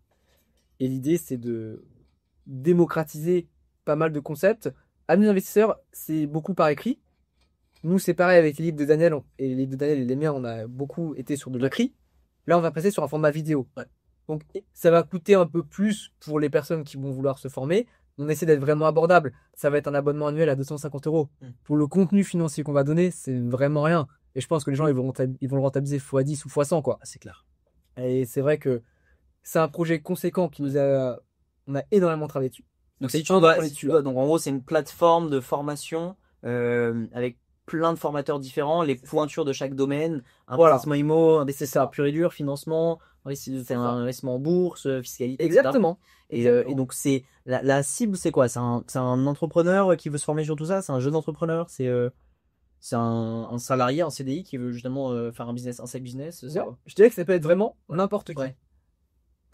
Et l'idée c'est de démocratiser pas mal de concepts. Amis investisseurs, c'est beaucoup par écrit. Nous c'est pareil avec les livres de Daniel et les livres de Daniel et les miens, on a beaucoup été sur de l'écrit. Là on va passer sur un format vidéo. Ouais. Donc ça va coûter un peu plus pour les personnes qui vont vouloir se former. On essaie d'être vraiment abordable. Ça va être un abonnement annuel à 250 €. Pour le contenu financier qu'on va donner, c'est vraiment rien. Et je pense que les gens, ils vont le rentabiliser x10 ou x100, quoi. Ah, c'est clair. Et c'est vrai que c'est un projet conséquent on a énormément travaillé dessus. Donc, c'est On est dessus, là. donc en gros, c'est une plateforme de formation avec plein de formateurs différents, les pointures de chaque domaine, Voilà. investissement IMO, investissement pur et dur, financement, ça. investissement en bourse, fiscalité, etc. Exactement. Et donc c'est la cible, c'est quoi? C'est un entrepreneur qui veut se former sur tout ça? C'est un jeune entrepreneur? C'est un salarié, un CDI qui veut justement faire un business, un side business? C'est quoi? Je dirais que ça peut être vraiment n'importe qui. Ouais.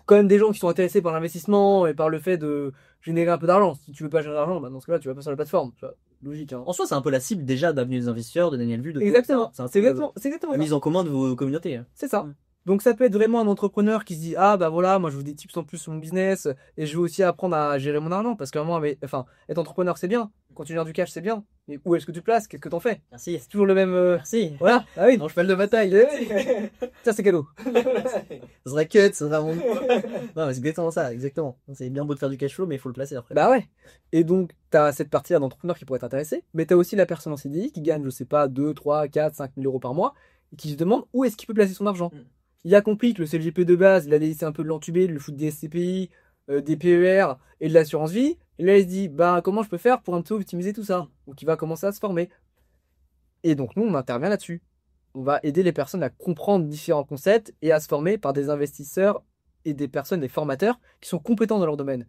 Quand même des gens qui sont intéressés par l'investissement et par le fait de générer un peu d'argent. Si tu veux pas générer d'argent, bah dans ce cas-là, tu vas pas sur la plateforme. Tu vois. Logique, hein. En soi, c'est un peu la cible déjà d'Avenue des investisseurs, de Daniel Vu, de Exactement. C'est un C'est peu exactement la ça. mise en commun de vos communautés. C'est ça. Ouais. Donc ça peut être vraiment un entrepreneur qui se dit ah bah voilà, moi je veux des tips en plus sur mon business et je veux aussi apprendre à gérer mon argent parce que vraiment être entrepreneur c'est bien, quand tu gères du cash c'est bien, mais où est-ce que tu te places, qu'est-ce que t'en fais? Merci. C'est toujours le même Merci. voilà. Ah oui. Non, cheval de bataille. Ça c'est cadeau. Ça serait cut, ça serait mon. Non, mais c'est exactement ça, exactement. C'est bien beau de faire du cash flow, mais il faut le placer après. Bah ouais. Et donc t'as cette partie-là d'entrepreneur qui pourrait t'intéresser, mais t'as aussi la personne en CDI qui gagne je sais pas 2, 3, 4, 5 000 € par mois et qui se demande où est-ce qu'il peut placer son argent. Il a compris que le CGP de base, il allait laisser un peu de l'entubé, de le foutre des SCPI, des PER et de l'assurance vie. Et là, il se dit, bah, comment je peux faire pour un peu optimiser tout ça? Donc, il va commencer à se former. Et donc, nous, on intervient là-dessus. On va aider les personnes à comprendre différents concepts et à se former par des investisseurs et des personnes, des formateurs qui sont compétents dans leur domaine.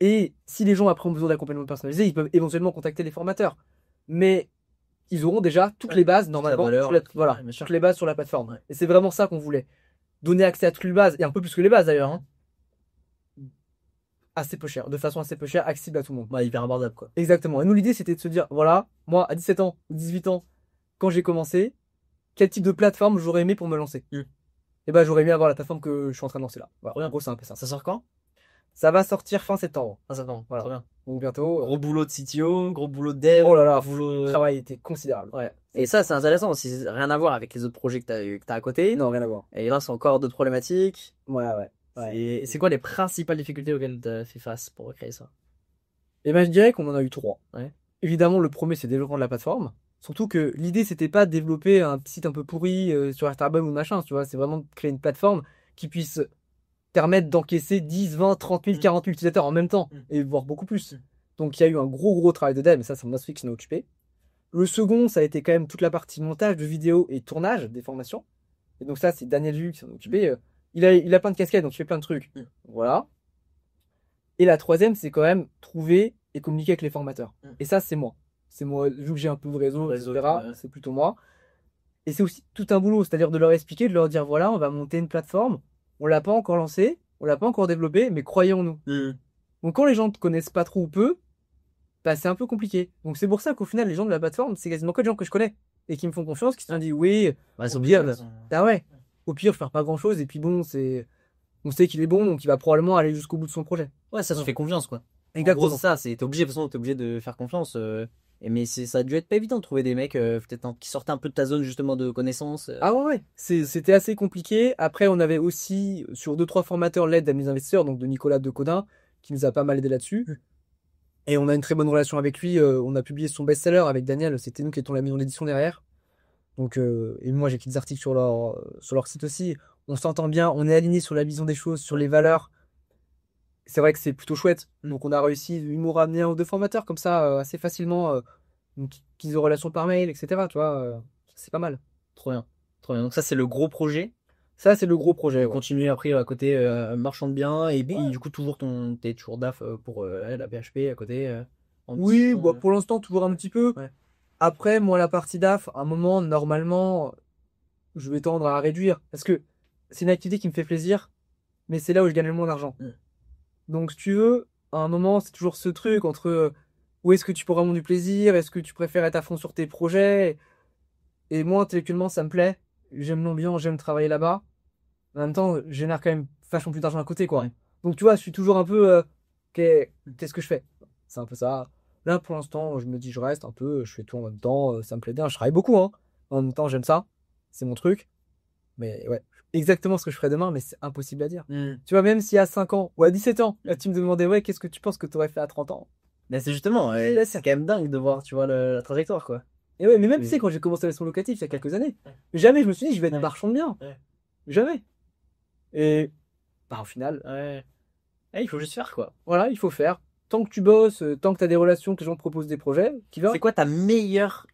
Et si les gens après ont besoin d'accompagnement personnalisé, ils peuvent éventuellement contacter les formateurs. Mais ils auront déjà toutes les bases normalement valeur. voilà, Ouais, bien sûr. toutes les bases sur la plateforme. Ouais. Et c'est vraiment ça qu'on voulait. Donner accès à toutes les bases, et un peu plus que les bases d'ailleurs, hein. Assez peu cher, de façon assez peu chère, accessible à tout le monde. Ouais, hyper abordable, quoi. Exactement. Et nous, l'idée, c'était de se dire, voilà, moi, à 17 ans ou 18 ans, quand j'ai commencé, quel type de plateforme j'aurais aimé pour me lancer? Et ben, j'aurais aimé avoir la plateforme que je suis en train de lancer là. Voilà. En gros, c'est un peu ça. Ça sort quand? Ça va sortir fin septembre. Ah, ça attend. Voilà. Trop bien. Donc bientôt. Gros boulot de CTO, gros boulot de dev. Oh là là, boulot. le travail était considérable. Ouais. Et ça, c'est intéressant aussi. C'est rien à voir avec les autres projets que t'as à côté. Non, rien à voir. Et là, c'est encore d'autres problématiques. Ouais. Et c'est quoi les principales difficultés auxquelles tu as fait face pour créer ça? Et ben, je dirais qu'on en a eu 3. Ouais. Évidemment, le premier, c'est le développement de la plateforme. Surtout que l'idée, c'était pas de développer un site un peu pourri sur Starbucks ou machin, tu vois. C'est vraiment de créer une plateforme qui puisse permettre d'encaisser 10, 20, 30 000, 40 000 utilisateurs en même temps, et voire beaucoup plus. Donc il y a eu un gros travail de dev, mais ça c'est mon associé qui s'en est occupé. Le second, ça a été quand même toute la partie montage de vidéos et tournage des formations. Et donc ça, c'est Daniel Vu qui s'en est occupé. Il a plein de casquettes, donc il fait plein de trucs. Voilà. Et la troisième, c'est quand même trouver et communiquer avec les formateurs. Et ça, c'est moi. C'est moi, vu que j'ai un peu de réseau, etc., c'est plutôt moi. Et c'est aussi tout un boulot, c'est-à-dire de leur expliquer, de leur dire, voilà, on va monter une plateforme, on l'a pas encore lancée, on l'a pas encore développée, mais croyez en nous. Donc quand les gens te connaissent pas trop ou peu, bah c'est un peu compliqué. Donc c'est pour ça qu'au final, les gens de la plateforme, c'est quasiment que des gens que je connais, et qui me font confiance, qui se sont dit, oui, Bah, ils sont bien. ah ouais, au pire, je vais faire pas grand-chose, et puis bon, on sait qu'il est bon, donc il va probablement aller jusqu'au bout de son projet. Ouais, ça te fait confiance, quoi. Exactement. En gros, c'est ça, t'es obligé, de toute façon, t'es obligé de faire confiance. Mais ça a dû être pas évident de trouver des mecs peut-être qui sortaient un peu de ta zone justement de connaissances. Ah ouais. C'était assez compliqué. Après, on avait aussi sur 2-3 formateurs l'aide à mes investisseurs, donc de Nicolas Decodin, qui nous a pas mal aidé là-dessus. Et on a une très bonne relation avec lui. On a publié son best-seller avec Daniel. C'était nous qui étions la maison d'édition derrière. Donc, et moi, j'écris des articles sur leur site aussi. On s'entend bien, on est aligné sur la vision des choses, sur les valeurs. C'est vrai que c'est plutôt chouette. Donc, on a réussi, ils m'ont ramené un ou deux formateurs comme ça, assez facilement, qui ont relation par mail, etc. Tu vois, c'est pas mal. Trop bien. Trop bien. Donc ça, c'est le gros projet. Ça, c'est le gros projet. Ouais. Continuer après à côté marchand de biens et puis du coup toujours t'es toujours DAF pour la PHP à côté. Oui, bah, pour l'instant toujours un petit peu. Ouais. Après, moi, la partie DAF, à un moment, normalement, je vais tendre à réduire parce que c'est une activité qui me fait plaisir, mais c'est là où je gagne le moins d'argent. Donc, si tu veux, à un moment, c'est toujours ce truc entre où est-ce que tu pourras avoir du plaisir, est-ce que tu préfères être à fond sur tes projets. Et moi, intellectuellement, ça me plaît. J'aime l'ambiance, j'aime travailler là-bas. En même temps, je génère quand même vachement plus d'argent à côté, quoi. Ouais. Donc, tu vois, je suis toujours un peu, qu'est-ce que je fais? C'est un peu ça. Là, pour l'instant, je me dis, je reste un peu, je fais tout en même temps, ça me plaît bien. Je travaille beaucoup, hein. En même temps, j'aime ça. C'est mon truc. Mais ouais, exactement ce que je ferai demain, mais c'est impossible à dire. Tu vois, même s'il y a 5 ans ou à 17 ans, là, tu me demandais, ouais, qu'est-ce que tu penses que tu aurais fait à 30 ans? Mais c'est justement, c'est quand même dingue de voir, tu vois, la trajectoire, quoi. Et ouais, mais même, tu sais, quand j'ai commencé la gestion locative il y a quelques années, jamais je me suis dit, je vais être marchand de biens. Jamais. Et, bah, au final, il faut juste faire, quoi. Voilà, il faut faire. Tant que tu bosses, tant que tu as des relations, que les gens te proposent des projets, qui va. C'est quoi ta meilleure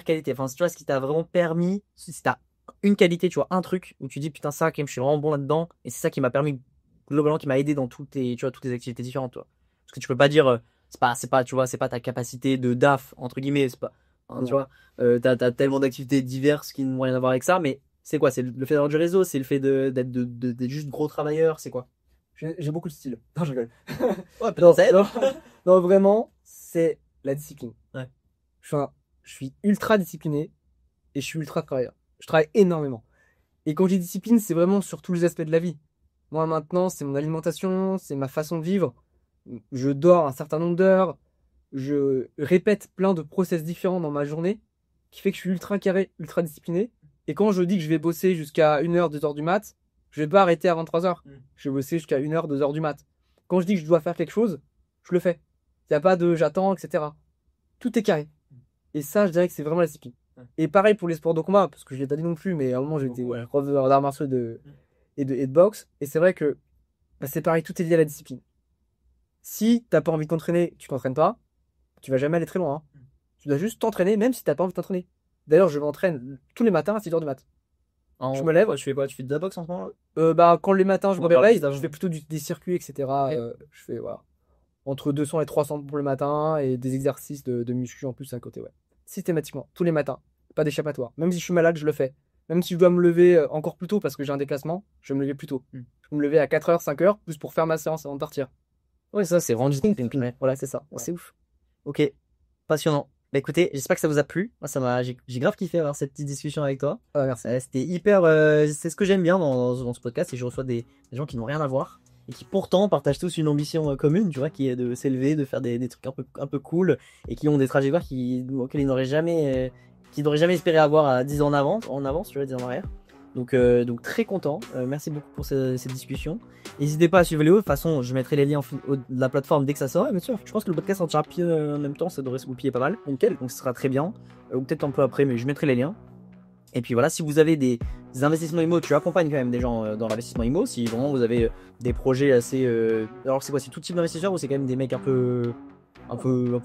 qualité? Enfin, tu vois, ce qui t'a vraiment permis, si t'as une qualité, tu vois, un truc où tu dis, putain, ça, quand même, je suis vraiment bon là-dedans, et c'est ça qui m'a permis, globalement, qui m'a aidé dans toutes tes activités différentes, toi. Parce que tu peux pas dire, c'est pas, tu vois, c'est pas ta capacité de DAF, entre guillemets, c'est pas, hein, tu vois, t'as tellement d'activités diverses qui n'ont rien à voir avec ça, mais c'est quoi? C'est le fait d'avoir du réseau, c'est le fait d'être juste gros travailleur, c'est quoi? J'ai beaucoup de style. Non, je rigole. Ouais, peut-être. Non, vraiment, c'est la discipline. Ouais. Je suis ultra discipliné et je suis ultra travailleur. Je travaille énormément. Et quand je dis discipline, c'est vraiment sur tous les aspects de la vie. Moi, maintenant, c'est mon alimentation, c'est ma façon de vivre. Je dors un certain nombre d'heures. Je répète plein de process différents dans ma journée qui fait que je suis ultra carré, ultra discipliné. Et quand je dis que je vais bosser jusqu'à 1h, 2h du mat', je vais pas arrêter à 23h. Je vais bosser jusqu'à 1h, 2h du mat'. Quand je dis que je dois faire quelque chose, je le fais. Il n'y a pas de j'attends, etc. Tout est carré. Et ça, je dirais que c'est vraiment la discipline. Et pareil pour les sports de combat, parce que je l'ai pas dit non plus, mais à un moment, j'étais prof d'arts martiaux et de boxe. Et c'est vrai que bah, c'est pareil, tout est lié à la discipline. Si t'as pas envie de t'entraîner, tu t'entraînes pas, tu vas jamais aller très loin. Hein. Tu dois juste t'entraîner, même si t'as pas envie de t'entraîner. D'ailleurs, je m'entraîne tous les matins à 6h du mat'. Je me lève. Tu fais quoi? Tu fais de la boxe en ce moment? Bah, quand les matins je me réveille, je fais plutôt des circuits, etc. Je fais voilà, entre 200 et 300 pour le matin et des exercices de muscu en plus à côté. Ouais. Systématiquement, tous les matins. Pas d'échappatoire. Même si je suis malade, je le fais. Même si je dois me lever encore plus tôt parce que j'ai un déplacement, je vais me lever plus tôt. Je vais me lever à 4h, 5h, plus pour faire ma séance avant de partir. Ouais, ça, c'est rendu. Voilà, c'est ça. Ouais. C'est ouf. Ok. Passionnant. Bah écoutez, j'espère que ça vous a plu. Moi, j'ai grave kiffé avoir cette petite discussion avec toi. Merci. C'était hyper. C'est ce que j'aime bien dans ce podcast, c'est que je reçois des gens qui n'ont rien à voir et qui pourtant partagent tous une ambition commune, tu vois, qui est de s'élever, de faire des trucs un peu cool et qui ont des trajectoires auxquels ils n'auraient jamais, espéré avoir à 10 ans en avance, tu vois, 10 ans en arrière. Donc très content. Merci beaucoup pour cette discussion. N'hésitez pas à suivre Léo. De toute façon, je mettrai les liens de la plateforme dès que ça sort. Bien sûr. Je pense que le podcast sortira en même temps. Ça devrait se goupiller pas mal. Nickel. Donc ce sera très bien. Ou peut-être un peu après, mais je mettrai les liens. Et puis voilà, si vous avez des investissements IMO, tu accompagnes quand même des gens dans l'investissement IMO. Si vraiment vous avez des projets assez. Alors c'est quoi? C'est tout type d'investisseurs ou c'est quand même des mecs un peu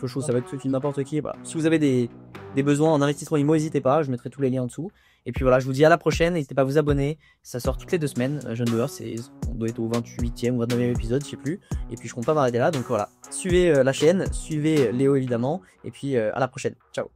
chaud, ça va être n'importe qui. Voilà. Si vous avez des besoins en investissement IMO, n'hésitez pas, je mettrai tous les liens en dessous. Et puis voilà, je vous dis à la prochaine, n'hésitez pas à vous abonner, ça sort toutes les 2 semaines, Jeune Doer, on doit être au 28e ou 29e épisode, je sais plus. Et puis je compte pas m'arrêter là, donc voilà, suivez la chaîne, suivez Léo évidemment, et puis à la prochaine, ciao.